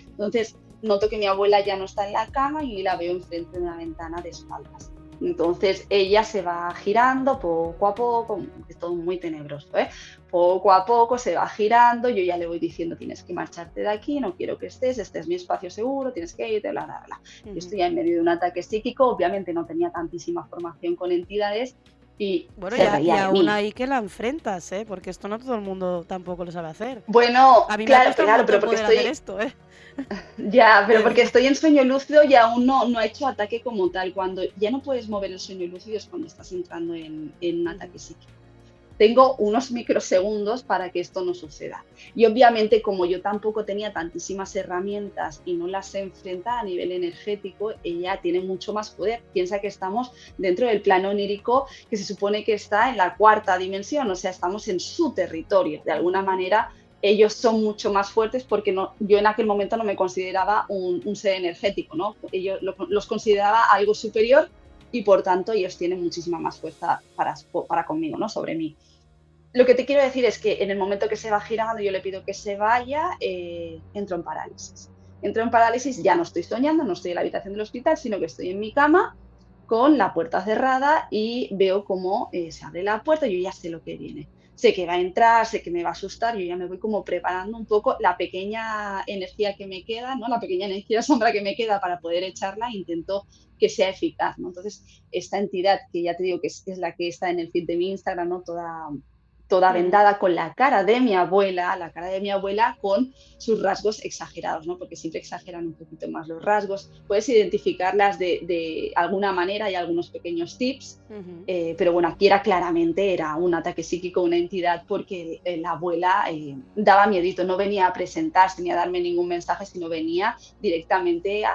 Entonces, noto que mi abuela ya no está en la cama y la veo enfrente de una ventana de espaldas. Entonces ella se va girando poco a poco, es todo muy tenebroso, ¿eh? Poco a poco se va girando, yo ya le voy diciendo tienes que marcharte de aquí, no quiero que estés, este es mi espacio seguro, tienes que irte, bla, bla, bla. Yo Ujú. estoy en medio de un ataque psíquico, obviamente no tenía tantísima formación con entidades y Bueno, se y reía de aún mí. ahí que la enfrentas, ¿eh? Porque esto no todo el mundo tampoco lo sabe hacer. Bueno, A mí me ha claro, costado un claro, pero montón porque poder hacer estoy, esto, ¿eh? ya, He pero de porque decir. estoy en sueño lúcido y aún no he hecho ataque como tal. Cuando ya no puedes mover el sueño lúcido es cuando estás entrando en un Ujú. ataque psíquico. Tengo unos microsegundos para que esto no suceda. Y obviamente, como yo tampoco tenía tantísimas herramientas y no las sé enfrentar a nivel energético, ella tiene mucho más poder. Piensa que estamos dentro del plano onírico que se supone que está en la cuarta dimensión, o sea, estamos en su territorio. De alguna Ujú. manera, ellos son mucho más fuertes porque no, yo en aquel momento no me consideraba un ser energético, ¿no? Ellos los consideraba algo superior y por tanto ellos tienen muchísima más fuerza para conmigo, ¿no? Sobre mí. Lo que te quiero decir es que en el momento que se va girando, yo le pido que se vaya, entro en parálisis. Entro en parálisis, ya no estoy soñando, no estoy en la habitación del hospital, sino que estoy en mi cama con la puerta cerrada y veo cómo se abre la puerta, yo ya sé lo que viene. Sé que va a entrar, sé que me va a asustar, yo ya me voy como preparando un poco la pequeña energía que me queda, ¿no? La pequeña energía sombra que me queda para poder echarla, intento que sea eficaz, ¿no? Entonces, esta entidad, que ya te digo que es la que está en el feed de mi Instagram, ¿no? Toda Ujú. vendada con la cara de mi abuela, la cara de mi abuela con sus rasgos exagerados, ¿no? Porque siempre exageran un poquito más los rasgos. Puedes identificarlas de alguna manera, hay algunos pequeños tips, Ujú. pero bueno, aquí era claramente era un ataque psíquico, una entidad, porque la abuela daba miedito, no venía a presentarse ni a darme ningún mensaje, sino venía directamente a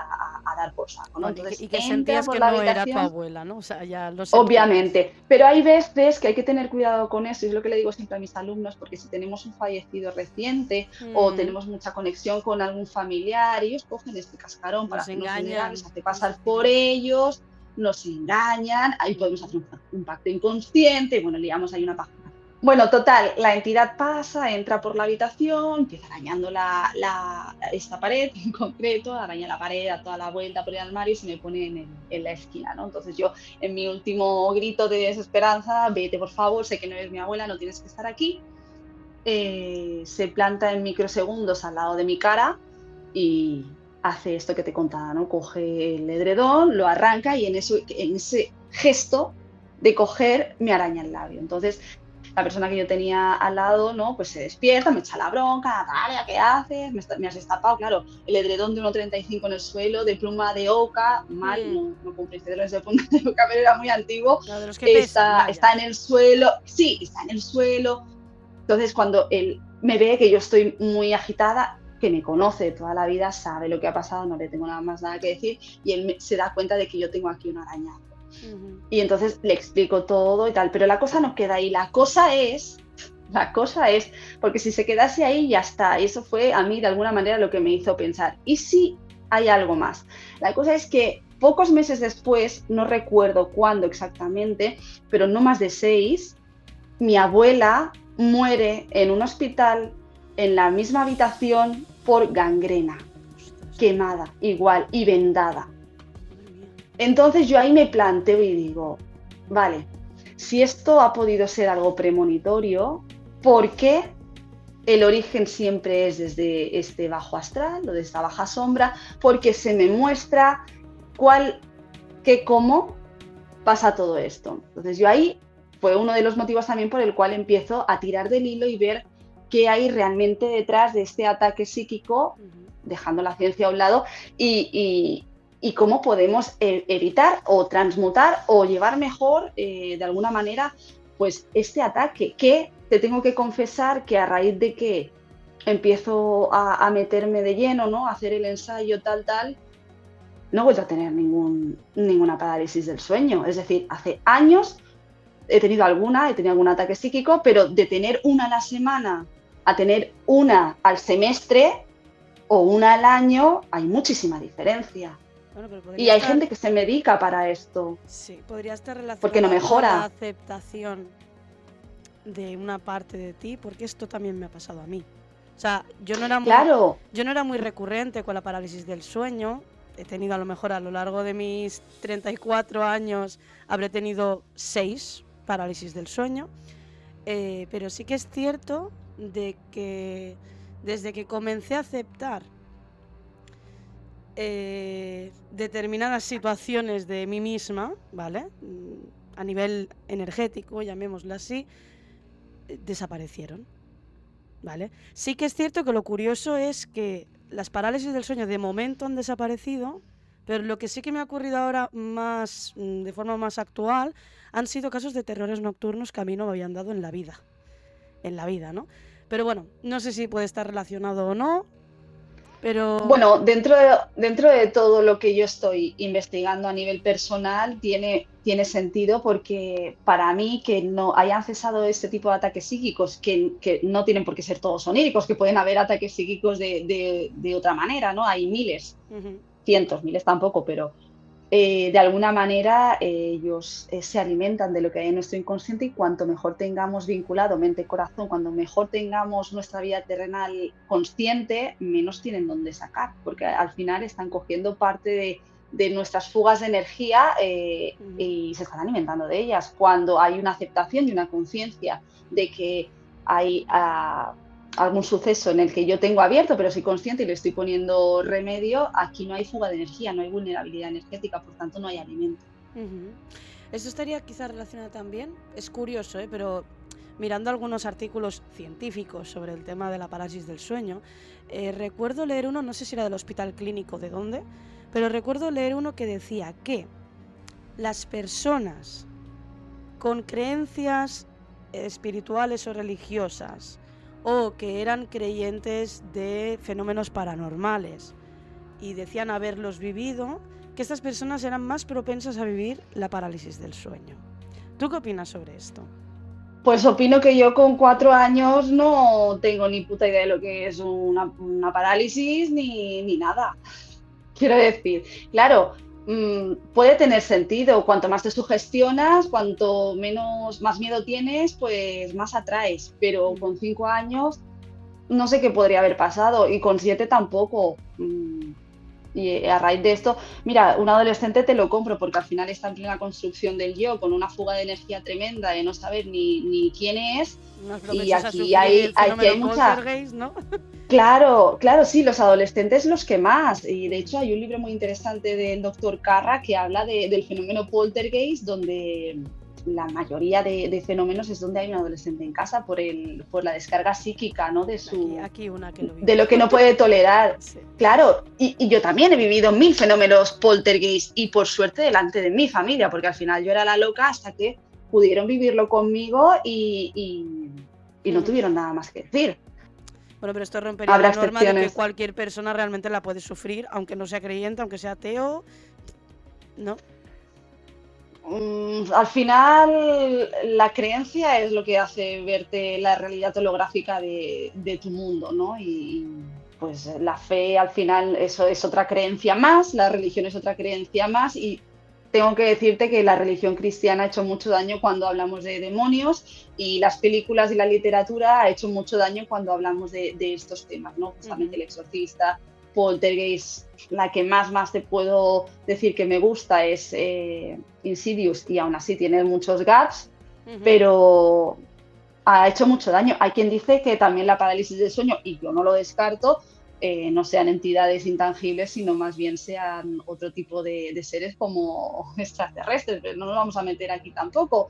dar por saco, ¿no? Bueno, Entonces y que entra sentías por que la no era tu habitación. abuela, ¿no? O sea, ya lo sentías. Obviamente, pero hay veces que hay que tener cuidado con eso, y es lo que le digo siempre a mis alumnos, porque si tenemos un fallecido reciente o Mm. tenemos mucha conexión con algún familiar, ellos cogen este cascarón para Nos hacernos engañan, vulnerables, hace eso pasar por sí. ellos, nos engañan, ahí podemos Ujú. hacer un pacto inconsciente, bueno, liamos ahí una paja. Bueno, total, la entidad pasa, entra por la habitación, empieza arañando esta pared en concreto, araña la pared, a toda la vuelta por el armario y se me pone en la esquina, ¿no? Entonces yo en mi último grito de desesperanza, vete por favor, sé que no eres mi abuela, no tienes que estar aquí, se planta en microsegundos al lado de mi cara y hace esto que te contaba, ¿no? Coge el edredón, lo arranca y en ese gesto de coger me araña el labio. Entonces la persona que yo tenía al lado, ¿no? Pues se despierta, me echa la bronca, Natalia, ¿qué haces? Me has destapado, claro, el edredón de 1,35 en el suelo, de pluma de oca, mal, Mm. no compré edredones de pluma de oca, pero era muy antiguo, Claro, de los que pesan, está vaya. en el suelo, sí, está en el suelo. Entonces, cuando él me ve que yo estoy muy agitada, que me conoce de toda la vida, sabe lo que ha pasado, no le tengo nada más nada que decir, y él se da cuenta de que yo tengo aquí un arañazo. Ujú. Y entonces le explico todo y tal, pero la cosa no queda ahí, la cosa es, porque si se quedase ahí ya está, y eso fue a mí de alguna manera lo que me hizo pensar, ¿y si hay algo más? La cosa es que pocos meses después, no recuerdo cuándo exactamente, pero no más de 6, mi abuela muere en un hospital en la misma habitación por gangrena, Ostras, quemada igual y vendada. madre mía. Entonces yo ahí me planteo y digo, vale, si esto ha podido ser algo premonitorio, ¿por qué el origen siempre es desde este bajo astral o de esta baja sombra? Porque se me muestra cuál, qué, cómo pasa todo esto. Entonces yo ahí fue uno de los motivos también por el cual empiezo a tirar del hilo y ver qué hay realmente detrás de este ataque psíquico, Ujú. dejando la ciencia a un lado, y cómo podemos evitar o transmutar o llevar mejor, de alguna manera, pues este ataque, que te tengo que confesar que a raíz de que empiezo a meterme de lleno, ¿no? A hacer el ensayo tal, no he vuelto a tener ninguna parálisis del sueño. Es decir, hace años, he tenido algún ataque psíquico, pero de tener una a la semana a tener una al semestre o una al año, hay muchísima diferencia. Bueno, pero Y hay gente que se medica para esto, sí, podría estar porque no relacionada con la mejora. aceptación de una parte de ti, porque esto también me ha pasado a mí. O sea, yo no Claro, era muy recurrente con la parálisis del sueño. He tenido, a lo mejor a lo largo de mis 34 años, habré tenido 6 parálisis del sueño. Pero sí que es cierto de que desde que comencé a aceptar determinadas situaciones de mí misma, ¿vale? A nivel energético, llamémoslo así, desaparecieron, ¿vale? Sí que es cierto que lo curioso es que las parálisis del sueño de momento han desaparecido, pero lo que sí que me ha ocurrido ahora más, de forma más actual, han sido casos de terrores nocturnos que a mí no me habían dado en la vida, ¿no? Pero bueno, no sé si puede estar relacionado o no, pero... bueno, dentro de todo lo que yo estoy investigando a nivel personal, tiene sentido porque para mí que no hayan cesado este tipo de ataques psíquicos, que no tienen por qué ser todos oníricos, que pueden haber ataques psíquicos de otra manera, ¿no? Hay miles, Ujú, cientos, miles tampoco, pero de alguna manera ellos se alimentan de lo que hay en nuestro inconsciente y cuanto mejor tengamos vinculado mente y corazón, cuando mejor tengamos nuestra vida terrenal consciente, menos tienen dónde sacar, porque al final están cogiendo parte de nuestras fugas de energía ujú. y se están alimentando de ellas. Cuando hay una aceptación y una conciencia de que hay algún suceso en el que yo tengo abierto, pero soy consciente y le estoy poniendo remedio, aquí no hay fuga de energía, no hay vulnerabilidad energética, por tanto no hay alimento. Ujú. Esto estaría quizás relacionado también, es curioso, pero mirando algunos artículos científicos sobre el tema de la parálisis del sueño, recuerdo leer uno, no sé si era del Hospital Clínico de dónde, pero recuerdo leer uno que decía que las personas con creencias espirituales o religiosas o que eran creyentes de fenómenos paranormales y decían haberlos vivido, que estas personas eran más propensas a vivir la parálisis del sueño. ¿Tú qué opinas sobre esto? Pues opino que yo con 4 años no tengo ni puta idea de lo que es una parálisis ni nada. Quiero decir, claro, puede tener sentido. Cuanto más te sugestionas, cuanto menos, más miedo tienes, pues más atraes. Pero con 5 años no sé qué podría haber pasado y con 7 tampoco. Y a raíz de esto, mira, un adolescente te lo compro porque al final está en plena construcción del yo, con una fuga de energía tremenda de no saber ni quién es. Más Y propensas a aquí sufrir hay, el aquí fenómeno hay mucha. poltergeist, ¿no? Claro, claro, sí, los adolescentes los que más. Y de hecho hay un libro muy interesante del doctor Carra que habla del fenómeno poltergeist, donde la mayoría de fenómenos es donde hay un adolescente en casa por la descarga psíquica, ¿no? Aquí una que lo De vivió. lo que no puede tolerar. Sí. Claro, y yo también he vivido 1000 fenómenos poltergeist y por suerte delante de mi familia, porque al final yo era la loca hasta que pudieron vivirlo conmigo y no tuvieron nada más que decir. Bueno, pero esto rompería Habrá la norma de que excepciones. cualquier persona realmente la puede sufrir, aunque no sea creyente, aunque sea ateo, ¿no? Al final, la creencia es lo que hace verte la realidad holográfica de tu mundo, ¿no? Pues la fe al final eso es otra creencia más, la religión es otra creencia más y tengo que decirte que la religión cristiana ha hecho mucho daño cuando hablamos de demonios y las películas y la literatura ha hecho mucho daño cuando hablamos de estos temas, ¿no? Justamente Ujú, el exorcista, Poltergeist, la que más te puedo decir que me gusta es Insidious y aún así tiene muchos gaps, ujú. pero ha hecho mucho daño. Hay quien dice que también la parálisis del sueño, y yo no lo descarto, no sean entidades intangibles, sino más bien sean otro tipo de seres como extraterrestres, pero no nos vamos a meter aquí tampoco.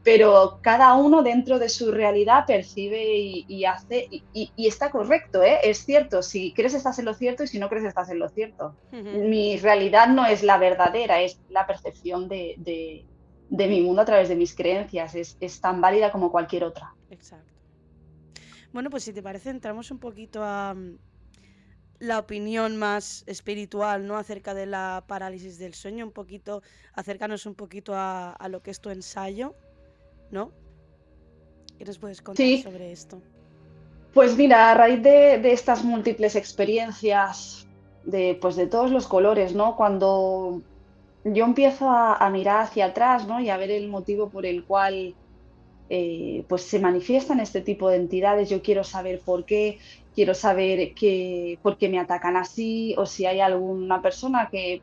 Pero cada uno dentro de su realidad percibe y hace, y está correcto, ¿eh? Es cierto, si crees estás en lo cierto y si no crees estás en lo cierto. Ujú, Mi realidad no es la verdadera, es la percepción de mi mundo a través de mis creencias, es tan válida como cualquier otra. exacto. Bueno, pues si te parece, entramos un poquito a la opinión más espiritual, ¿no? Acerca de la parálisis del sueño, un poquito, acercarnos un poquito a lo que es tu ensayo, ¿no? ¿Qué nos puedes contar Sí, sobre esto? pues mira, a raíz de estas múltiples experiencias, pues de todos los colores, ¿no? Cuando yo empiezo a mirar hacia atrás, ¿no? Y a ver el motivo por el cual pues se manifiestan este tipo de entidades. Yo quiero saber por qué, quiero saber por qué me atacan así o si hay alguna persona que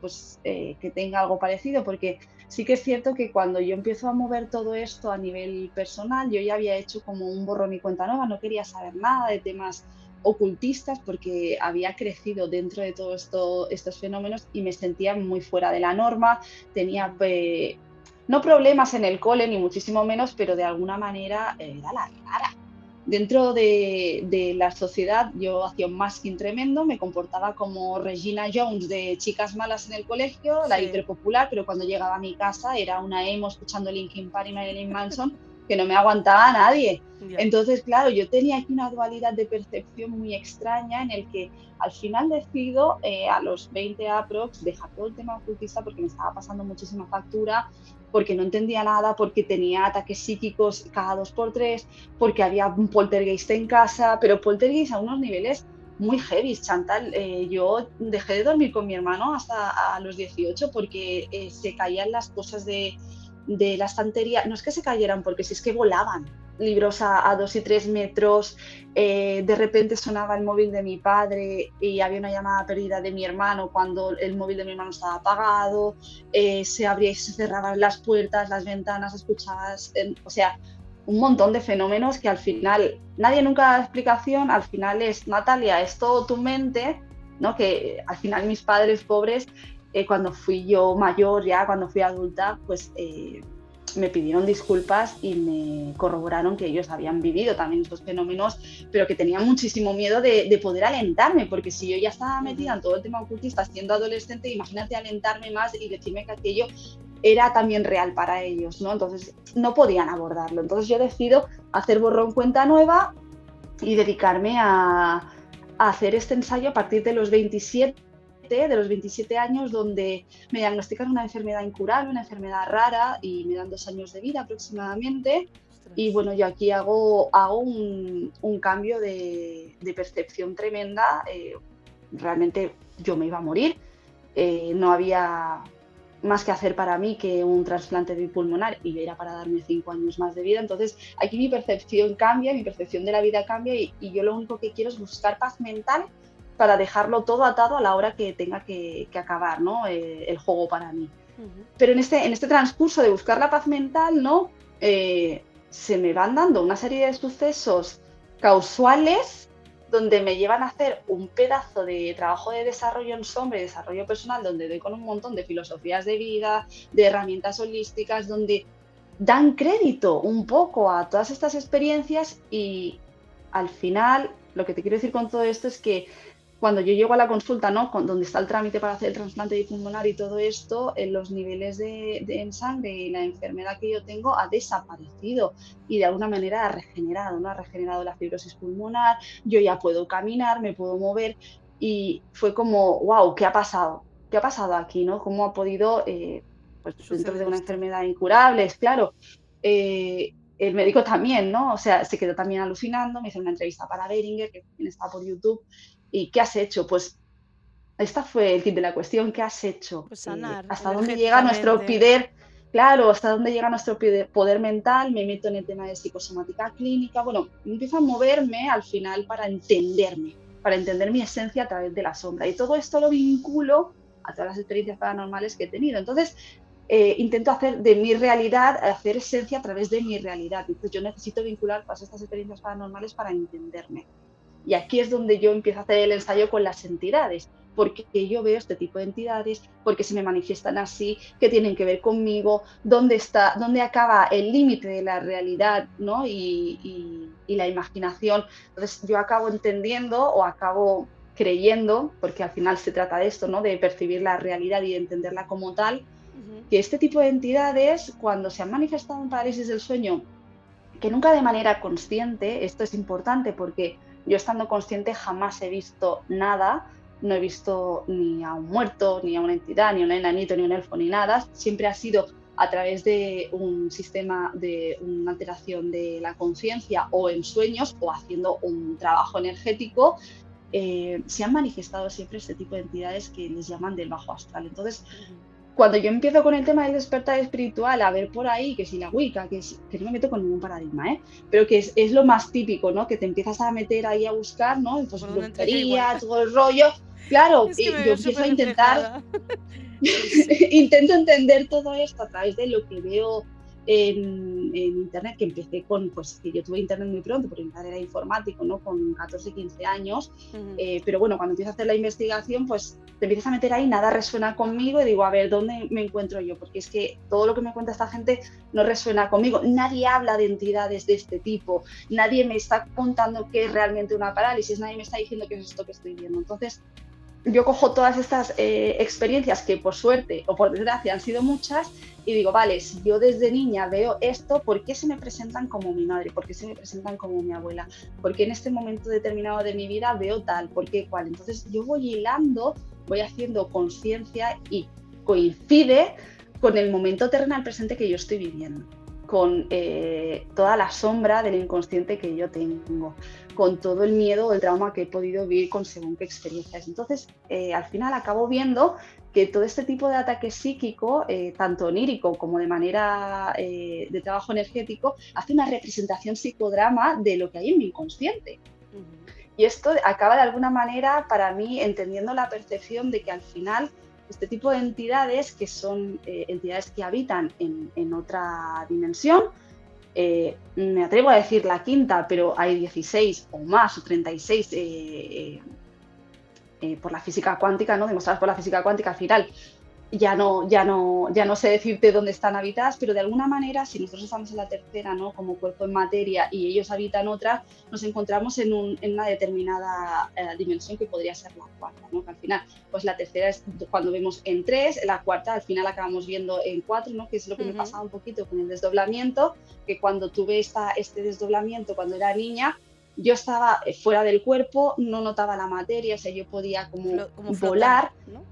tenga algo parecido, porque sí que es cierto que cuando yo empiezo a mover todo esto a nivel personal, yo ya había hecho como un borrón y cuenta nueva, no quería saber nada de temas ocultistas porque había crecido dentro de todos estos fenómenos y me sentía muy fuera de la norma, tenía Ujú. no problemas en el cole, ni muchísimo menos, pero de alguna manera era la rara. Dentro de la sociedad yo hacía un masking tremendo, me comportaba como Regina Jones de chicas malas en el colegio, la Sí, hiperpopular, pero cuando llegaba a mi casa era una emo escuchando Linkin Park y Marilyn Manson que no me aguantaba a nadie. ya. Entonces, claro, yo tenía aquí una dualidad de percepción muy extraña en el que al final decido, a los 20 aprox, dejar todo el tema ocultista porque me estaba pasando muchísima factura, porque no entendía nada, porque tenía ataques psíquicos cada dos por tres, porque había un poltergeist en casa, pero poltergeist a unos niveles muy heavy, Chantal. Yo dejé de dormir con mi hermano hasta a los 18 porque se caían las cosas de la estantería. No es que se cayeran, porque si es que volaban libros a 2 y 3 metros. De repente sonaba el móvil de mi padre y había una llamada perdida de mi hermano cuando el móvil de mi hermano estaba apagado. Se abría y se cerraban las puertas, las ventanas, escuchabas, o sea, un montón de fenómenos que al final nadie nunca da explicación. Al final es, Natalia, es todo tu mente, ¿no? Que al final mis padres pobres, cuando fui yo mayor, ya cuando fui adulta, pues me pidieron disculpas y me corroboraron que ellos habían vivido también estos fenómenos, pero que tenían muchísimo miedo de poder alentarme, porque si yo ya estaba metida Ujú. en todo el tema ocultista siendo adolescente, imagínate alentarme más y decirme que aquello era también real para ellos, ¿no? Entonces no podían abordarlo. Entonces yo decido hacer borrón cuenta nueva y dedicarme a hacer este ensayo a partir de los 27 años, donde me diagnostican una enfermedad incurable, una enfermedad rara, y me dan 2 años de vida aproximadamente. Y Ostras. bueno, yo aquí hago un cambio de percepción tremenda. Realmente yo me iba a morir. No había más que hacer para mí que un trasplante pulmonar y era para darme 5 años más de vida. Entonces, aquí mi percepción cambia, mi percepción de la vida cambia y yo lo único que quiero es buscar paz mental para dejarlo todo atado a la hora que tenga que acabar, ¿no? El juego para mí. Ujú. Pero en este transcurso de buscar la paz mental, ¿no? Se me van dando una serie de sucesos causales donde me llevan a hacer un pedazo de trabajo de desarrollo en sombra y desarrollo personal, donde doy con un montón de filosofías de vida, de herramientas holísticas, donde dan crédito un poco a todas estas experiencias y al final lo que te quiero decir con todo esto es que cuando yo llego a la consulta, ¿no? Donde está el trámite para hacer el trasplante de pulmonar y todo esto, en los niveles en sangre y la enfermedad que yo tengo ha desaparecido y de alguna manera ha regenerado, ¿no? Ha regenerado la fibrosis pulmonar, yo ya puedo caminar, me puedo mover y fue como, wow, ¿qué ha pasado? ¿Qué ha pasado aquí, no? ¿Cómo ha podido, pues dentro de Suceder una esto. enfermedad incurable? Es claro. El médico también, ¿no? O sea, se quedó también alucinando, me hizo una entrevista para Beringer, que también está por YouTube. ¿Y qué has hecho? Pues esta fue el kit de la cuestión, ¿qué has hecho? Pues sanar ¿Hasta dónde llega nuestro energéticamente. poder? Claro, ¿hasta dónde llega nuestro poder mental? Me meto en el tema de psicosomática clínica. Bueno, empiezo a moverme al final para entender mi esencia a través de la sombra. Y todo esto lo vinculo a todas las experiencias paranormales que he tenido. Entonces, intento hacer de mi realidad, hacer esencia a través de mi realidad. Entonces, yo necesito vincular todas estas experiencias paranormales para entenderme. Y aquí es donde yo empiezo a hacer el ensayo con las entidades, porque yo veo este tipo de entidades, porque se me manifiestan así, que tienen que ver conmigo, dónde acaba el límite de la realidad, ¿no? Y la imaginación. Entonces yo acabo entendiendo o acabo creyendo, porque al final se trata de esto, ¿no? De percibir la realidad y de entenderla como tal, Ujú. que este tipo de entidades, cuando se han manifestado en parálisis del sueño, que nunca de manera consciente, esto es importante porque yo estando consciente jamás he visto nada, no he visto ni a un muerto, ni a una entidad, ni a un enanito, ni un elfo, ni nada, siempre ha sido a través de un sistema de una alteración de la conciencia o en sueños o haciendo un trabajo energético, se han manifestado siempre este tipo de entidades que les llaman del bajo astral. Entonces, Ujú. cuando yo empiezo con el tema del despertar espiritual, a ver por ahí que si la Wicca, que no me meto con ningún paradigma, pero que es lo más típico, ¿no? Que te empiezas a meter ahí a buscar, ¿no? Pues Por dónde entré yo igual. brujería, todo el rollo. Claro, Es que me yo veo empiezo súper a intentar reflejada. Sí, sí. intento entender todo esto a través de lo que veo en internet, que empecé con, pues que yo tuve internet muy pronto, porque mi padre era informático, ¿no? Con 14, 15 años, Ujú. pero bueno, cuando empiezo a hacer la investigación, pues te empiezas a meter ahí, nada resuena conmigo y digo, a ver, ¿dónde me encuentro yo? Porque es que todo lo que me cuenta esta gente no resuena conmigo, nadie habla de entidades de este tipo, nadie me está contando qué es realmente una parálisis, nadie me está diciendo qué es esto que estoy viendo. Entonces, yo cojo todas estas experiencias que por suerte o por desgracia han sido muchas y digo, vale, si yo desde niña veo esto, ¿por qué se me presentan como mi madre? ¿Por qué se me presentan como mi abuela? ¿Por qué en este momento determinado de mi vida veo tal? ¿Por qué cual? Entonces yo voy hilando, voy haciendo conciencia y coincide con el momento terrenal presente que yo estoy viviendo, con toda la sombra del inconsciente que yo tengo, con todo el miedo o el trauma que he podido vivir con según qué experiencias. Entonces, al final acabo viendo que todo este tipo de ataque psíquico, tanto onírico como de manera de trabajo energético, hace una representación psicodrama de lo que hay en mi inconsciente. Ujú. Y esto acaba de alguna manera, para mí, entendiendo la percepción de que al final este tipo de entidades, que son entidades que habitan en otra dimensión, me atrevo a decir la quinta, pero hay 16 o más, o 36 por la física cuántica, ¿no? Demostradas por la física cuántica, al final ya no sé decirte dónde están habitadas, pero de alguna manera, si nosotros estamos en la tercera, ¿no? Como cuerpo en materia y ellos habitan otra, nos encontramos en una determinada dimensión que podría ser la cuarta, ¿no? Que al final, pues la tercera es cuando vemos en tres, la cuarta al final acabamos viendo en cuatro, ¿no? Que es lo que me Ujú. pasaba un poquito con el desdoblamiento, que cuando tuve este desdoblamiento cuando era niña, yo estaba fuera del cuerpo, no notaba la materia, o sea, yo podía como Como flotando, volar. ¿no?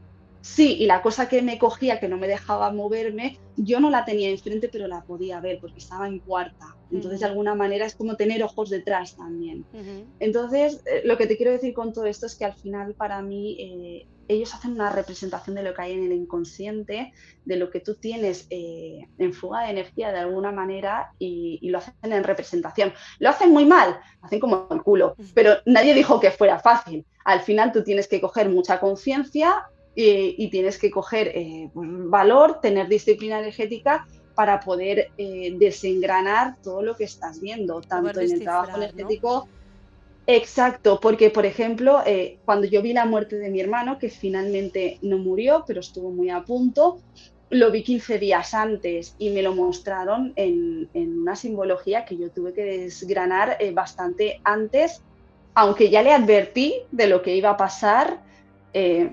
Sí, y la cosa que me cogía, que no me dejaba moverme, yo no la tenía enfrente, pero la podía ver porque estaba en cuarta. Entonces, de Ujú. alguna manera, es como tener ojos detrás también. Ujú. Entonces, lo que te quiero decir con todo esto es que al final, para mí, ellos hacen una representación de lo que hay en el inconsciente, de lo que tú tienes en fuga de energía de alguna manera y lo hacen en representación. Lo hacen muy mal, hacen como el culo, pero nadie dijo que fuera fácil. Al final, tú tienes que coger mucha conciencia y tienes que coger valor, tener disciplina energética para poder desengranar todo lo que estás viendo, Poder tanto en el trabajo descifrar, ¿no? energético. Exacto, porque por ejemplo, cuando yo vi la muerte de mi hermano, que finalmente no murió, pero estuvo muy a punto, lo vi 15 días antes y me lo mostraron en una simbología que yo tuve que desgranar bastante antes, aunque ya le advertí de lo que iba a pasar.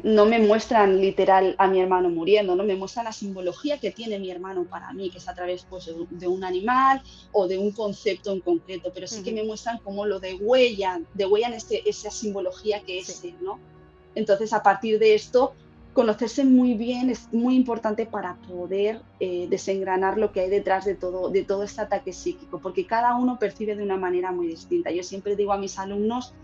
No me muestran literal a mi hermano muriendo, no me muestran la simbología que tiene mi hermano para mí, que es a través pues, de un animal o de un concepto en concreto, pero sí que Ujú. me muestran cómo lo degüellan esa simbología que Sí. es él, ¿no? Entonces, a partir de esto, conocerse muy bien es muy importante para poder desengranar lo que hay detrás de todo este ataque psíquico, porque cada uno percibe de una manera muy distinta. Yo siempre digo a mis alumnos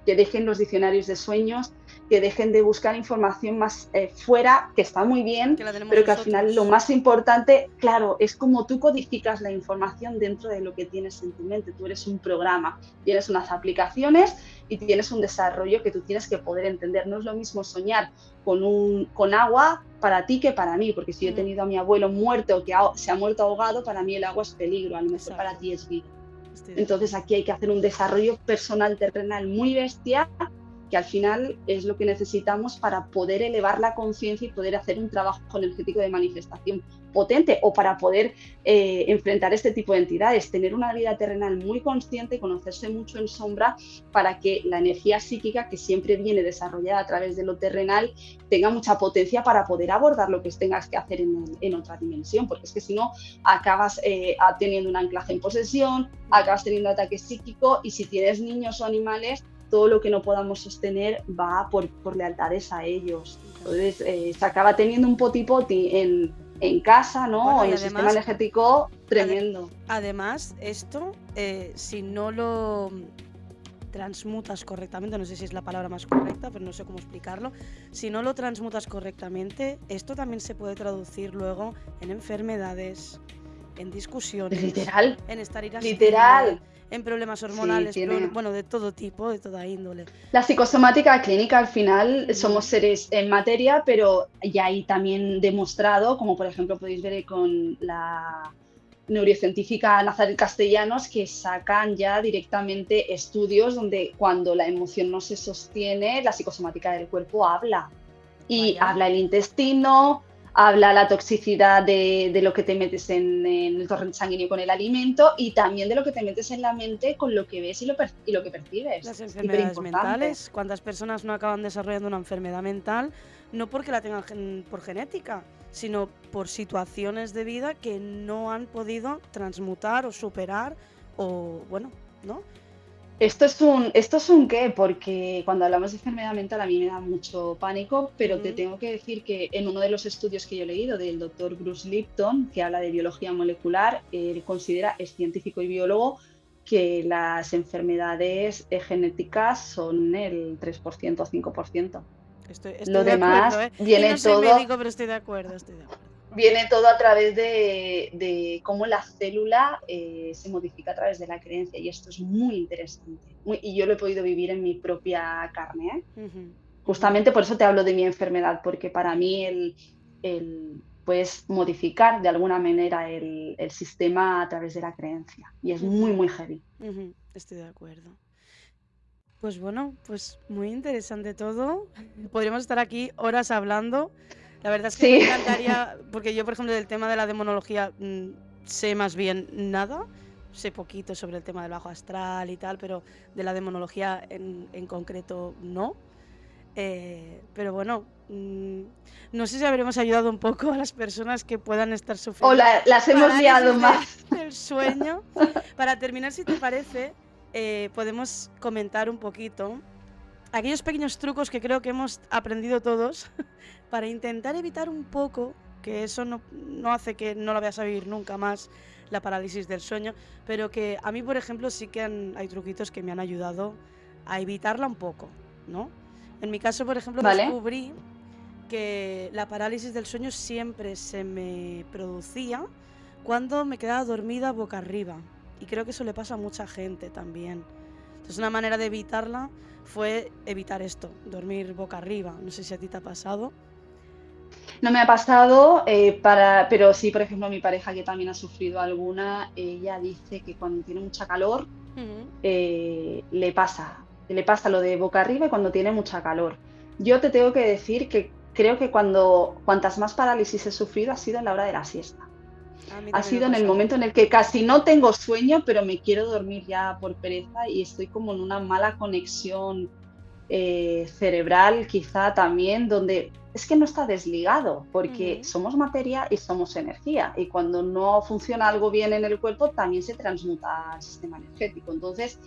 que dejen los diccionarios de sueños, que dejen de buscar información más fuera, que está muy bien, Que la tenemos pero que al final lo nosotros. más importante, claro, es como tú codificas la información dentro de lo que tienes en tu mente. Tú eres un programa, tienes unas aplicaciones y tienes un desarrollo que tú tienes que poder entender. No es lo mismo soñar con agua para ti que para mí, porque si yo he Ujú. tenido a mi abuelo muerto o que se ha muerto ahogado, para mí el agua es peligro, a lo mejor para Exacto. ti es vida. Estoy de Entonces acuerdo. aquí hay que hacer un desarrollo personal terrenal muy bestia, que al final es lo que necesitamos para poder elevar la conciencia y poder hacer un trabajo energético de manifestación potente o para poder enfrentar este tipo de entidades, tener una vida terrenal muy consciente, conocerse mucho en sombra para que la energía psíquica que siempre viene desarrollada a través de lo terrenal tenga mucha potencia para poder abordar lo que tengas que hacer en otra dimensión, porque es que si no acabas teniendo un anclaje en posesión, Ujú. acabas teniendo ataque psíquico y si tienes niños o animales, todo lo que no podamos sostener va por lealtades a ellos. Ya. Entonces se acaba teniendo un poti-poti en casa, ¿no? Bueno, En y el sistema además, energético, ade- tremendo. además esto, si no lo transmutas correctamente, no sé si es la palabra más correcta, pero no sé cómo explicarlo, si no lo transmutas correctamente, esto también se puede traducir luego en enfermedades, en discusiones, Literal, en estar irascible, literal. en problemas Sí, hormonales, tiene. bueno, de todo tipo, de toda índole. La psicosomática clínica al final somos Ujú. seres en materia, pero ya hay también demostrado, como por ejemplo podéis ver con la neurocientífica Nazaret Castellanos, que sacan ya directamente estudios donde cuando la emoción no se sostiene, la psicosomática del cuerpo habla. Y Vaya, habla el intestino, habla la toxicidad de lo que te metes en el torrente sanguíneo con el alimento y también de lo que te metes en la mente con lo que ves y lo que percibes. las Es hiper enfermedades importante. mentales, ¿cuántas personas no acaban desarrollando una enfermedad mental? No porque la tengan por genética, sino por situaciones de vida que no han podido transmutar o superar o, bueno, ¿no? Esto es un qué, porque cuando hablamos de enfermedad mental a mí me da mucho pánico, pero te Ujú. tengo que decir que en uno de los estudios que yo he leído del doctor Bruce Lipton, que habla de biología molecular, él considera, es científico y biólogo, que las enfermedades genéticas son el 3% o 5%. Estoy Lo de acuerdo, demás ¿eh? Y no soy médico, pero estoy de acuerdo, estoy de acuerdo. viene todo a través de cómo la célula se modifica a través de la creencia y esto es muy interesante. Y yo lo he podido vivir en mi propia carne, ¿eh? Ujú, ujú, Justamente por eso te hablo de mi enfermedad, porque para mí puedes modificar de alguna manera el sistema a través de la creencia y es muy, ujú, muy heavy. ujú, estoy de acuerdo. Pues bueno, pues muy interesante todo. Podríamos estar aquí horas hablando. La verdad es que me Sí, encantaría, porque yo, por ejemplo, del tema de la demonología sé más bien nada. Sé poquito sobre el tema del bajo astral y tal, pero de la demonología en concreto no. Pero bueno, no sé si habremos ayudado un poco a las personas que puedan estar o sufriendo las hemos liado parálisis más. del sueño. Para terminar, si te parece, podemos comentar un poquito aquellos pequeños trucos que creo que hemos aprendido todos para intentar evitar un poco, que eso no hace que no la vayas a vivir nunca más, la parálisis del sueño, pero que a mí, por ejemplo, sí que hay truquitos que me han ayudado a evitarla un poco, ¿no? En mi caso, por ejemplo, ¿Vale? descubrí que la parálisis del sueño siempre se me producía cuando me quedaba dormida boca arriba. Y creo que eso le pasa a mucha gente también. Entonces una manera de evitarla fue evitar esto, dormir boca arriba. No sé si a ti te ha pasado. No me ha pasado, pero sí, por ejemplo, mi pareja que también ha sufrido alguna, ella dice que cuando tiene mucha calor Ujú. le pasa lo de boca arriba y cuando tiene mucha calor. Yo te tengo que decir que creo que cuantas más parálisis he sufrido ha sido en la hora de la siesta. A mí Ha también me sido en el pasa. momento en el que casi no tengo sueño, pero me quiero dormir ya por pereza y estoy como en una mala conexión cerebral quizá también, donde es que no está desligado, porque Ujú. somos materia y somos energía, y cuando no funciona algo bien en el cuerpo, también se transmuta al sistema energético. Entonces,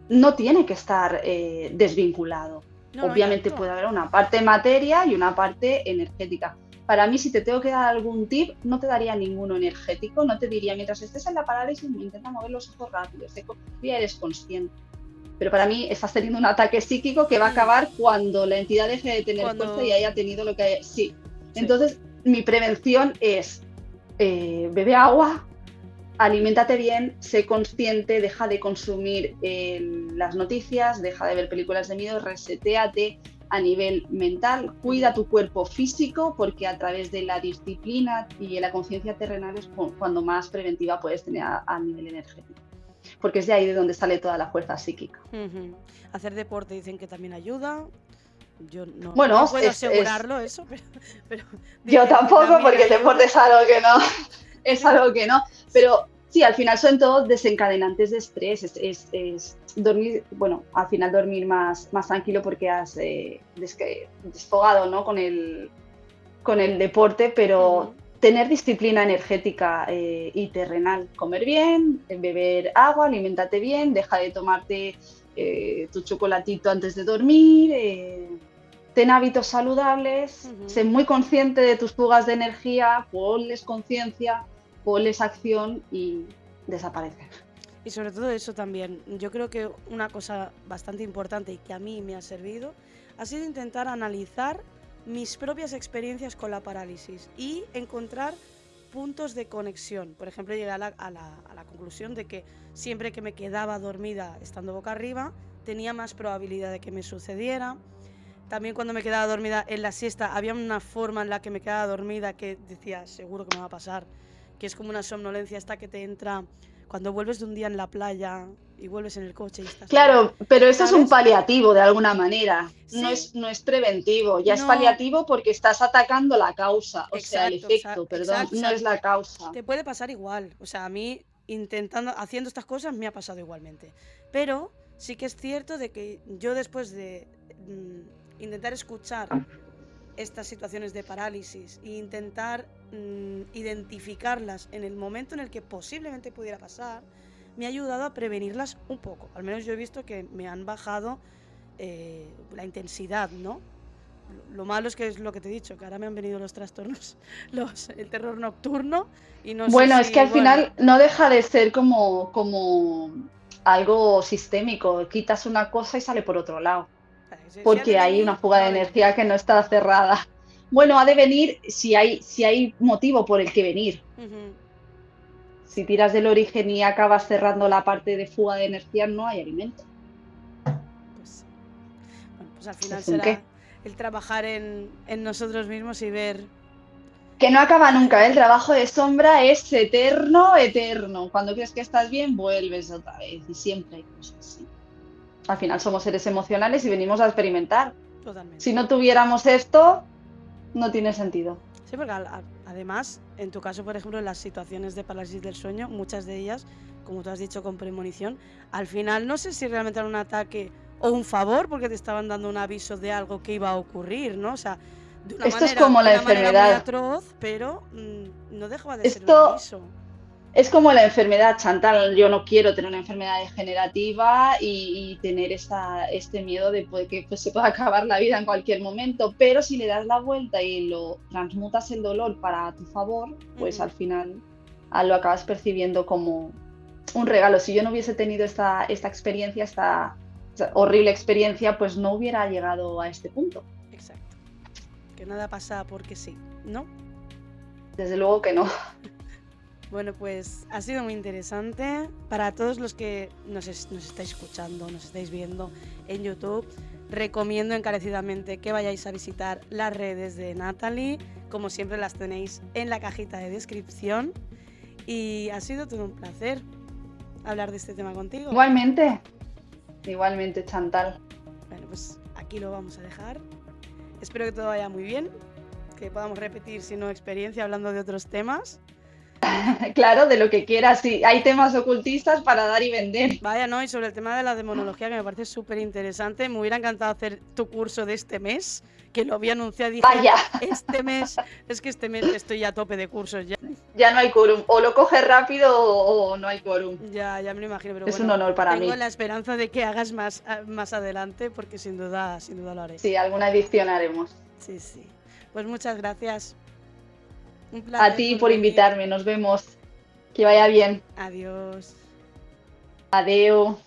no tiene que estar desvinculado. No, no, y Obviamente tanto. puede haber una parte materia y una parte energética. Para mí, si te tengo que dar algún tip, no te daría ninguno energético, no te diría, mientras estés en la parálisis, intenta mover los ojos rápidos, ya eres consciente. Pero para mí estás teniendo un ataque psíquico que va a Mm. acabar cuando la entidad deje de tener fuerza y Cuando... haya tenido lo que haya. Sí. Sí. Entonces, mi prevención es bebe agua, aliméntate bien, sé consciente, deja de consumir las noticias, deja de ver películas de miedo, resetéate a nivel mental, Ujú. cuida tu cuerpo físico, porque a través de la disciplina y la conciencia terrenal es cuando más preventiva puedes tener a nivel energético, porque es de ahí de donde sale toda la fuerza psíquica. Ujú. Hacer deporte dicen que también ayuda. Yo Bueno, no puedo asegurarlo eso, pero yo dicen que tampoco, también porque el deporte ayuda. es algo que no, es algo que no, pero sí, al final son todos desencadenantes de estrés, es dormir, bueno, al final dormir más tranquilo porque has desfogado, ¿no? con el deporte, pero Ujú. tener disciplina energética y terrenal, comer bien, beber agua, aliméntate bien, deja de tomarte tu chocolatito antes de dormir, ten hábitos saludables, sé Ujú. muy consciente de tus fugas de energía, ponles conciencia, ponles acción y desaparecen. Y sobre todo eso también, yo creo que una cosa bastante importante y que a mí me ha servido ha sido intentar analizar mis propias experiencias con la parálisis y encontrar puntos de conexión. Por ejemplo, llegué a la conclusión de que siempre que me quedaba dormida estando boca arriba, tenía más probabilidad de que me sucediera. También cuando me quedaba dormida en la siesta, había una forma en la que me quedaba dormida que decía, seguro que me va a pasar, que es como una somnolencia esta que te entra cuando vuelves de un día en la playa y vuelves en el coche y estás ahí, Claro, pero eso es un ¿sabes? paliativo de alguna manera, Sí, no es preventivo, ya es no, paliativo porque estás atacando la causa, o sea, el exacto, efecto, perdón, exacto, o no sea, es la causa. te puede pasar igual, o sea, a mí haciendo estas cosas me ha pasado igualmente, pero sí que es cierto de que yo después de intentar escuchar estas situaciones de parálisis e intentar identificarlas en el momento en el que posiblemente pudiera pasar, me ha ayudado a prevenirlas un poco. Al menos yo he visto que me han bajado la intensidad, ¿no? Lo malo es que es lo que te he dicho, que ahora me han venido los trastornos, el terror nocturno y no sé Bueno, es que si, al bueno, final no deja de ser como algo sistémico, quitas una cosa y sale por otro lado, si ha de porque hay una venir, fuga va de a venir. energía que no está cerrada. Bueno, ha de venir si hay motivo por el que venir. Ujú. Si tiras del origen y acabas cerrando la parte de fuga de energía, no hay alimento. Pues sí. Bueno, pues al final Es un será qué. el trabajar en nosotros mismos y ver. Que no acaba nunca, ¿eh? El trabajo de sombra es eterno, eterno. Cuando crees que estás bien, vuelves otra vez. Y siempre hay cosas así. Al final somos seres emocionales y venimos a experimentar. Si Totalmente. no tuviéramos esto, no tiene sentido. Sí, porque además, en tu caso, por ejemplo, en las situaciones de parálisis del sueño, muchas de ellas, como tú has dicho, con premonición, al final no sé si realmente era un ataque o un favor, porque te estaban dando un aviso de algo que iba a ocurrir, ¿no? O sea, Esto es como de la una manera muy enfermedad. atroz, pero no dejaba de ser un Esto aviso. es como la enfermedad, Chantal. Yo no quiero tener una enfermedad degenerativa y tener este miedo de que pues, se pueda acabar la vida en cualquier momento, pero si le das la vuelta y lo transmutas el dolor para tu favor, pues Ujú. al final lo acabas percibiendo como un regalo. Si yo no hubiese tenido esta experiencia, esta horrible experiencia, pues no hubiera llegado a este punto. Exacto. Que nada pasa porque sí, ¿no? Desde luego que no. Bueno, pues ha sido muy interesante. Para todos los que nos estáis escuchando, nos estáis viendo en YouTube, recomiendo encarecidamente que vayáis a visitar las redes de Natalie. Como siempre las tenéis en la cajita de descripción. Y ha sido todo un placer hablar de este tema contigo. Igualmente, igualmente, Chantal. Bueno, pues aquí lo vamos a dejar. Espero que todo vaya muy bien, que podamos repetir, si no experiencia, hablando de otros temas. Claro, de lo que quieras. Sí, hay temas ocultistas para dar y vender. Vaya, no, y sobre el tema de la demonología, que me parece súper interesante. Me hubiera encantado hacer tu curso de este mes, que lo había anunciado. Dije, Vaya, es que este mes estoy a tope de cursos ya. ya no hay quórum. O lo coges rápido o no hay quórum. Ya me lo imagino, pero Es un bueno, honor para tengo mí. la esperanza de que hagas más adelante, porque sin duda lo haré. Sí, alguna edición haremos. Sí, sí. Pues muchas gracias. Un A placer ti por por venir. invitarme. Nos vemos. Que vaya bien. Adiós. Adeu.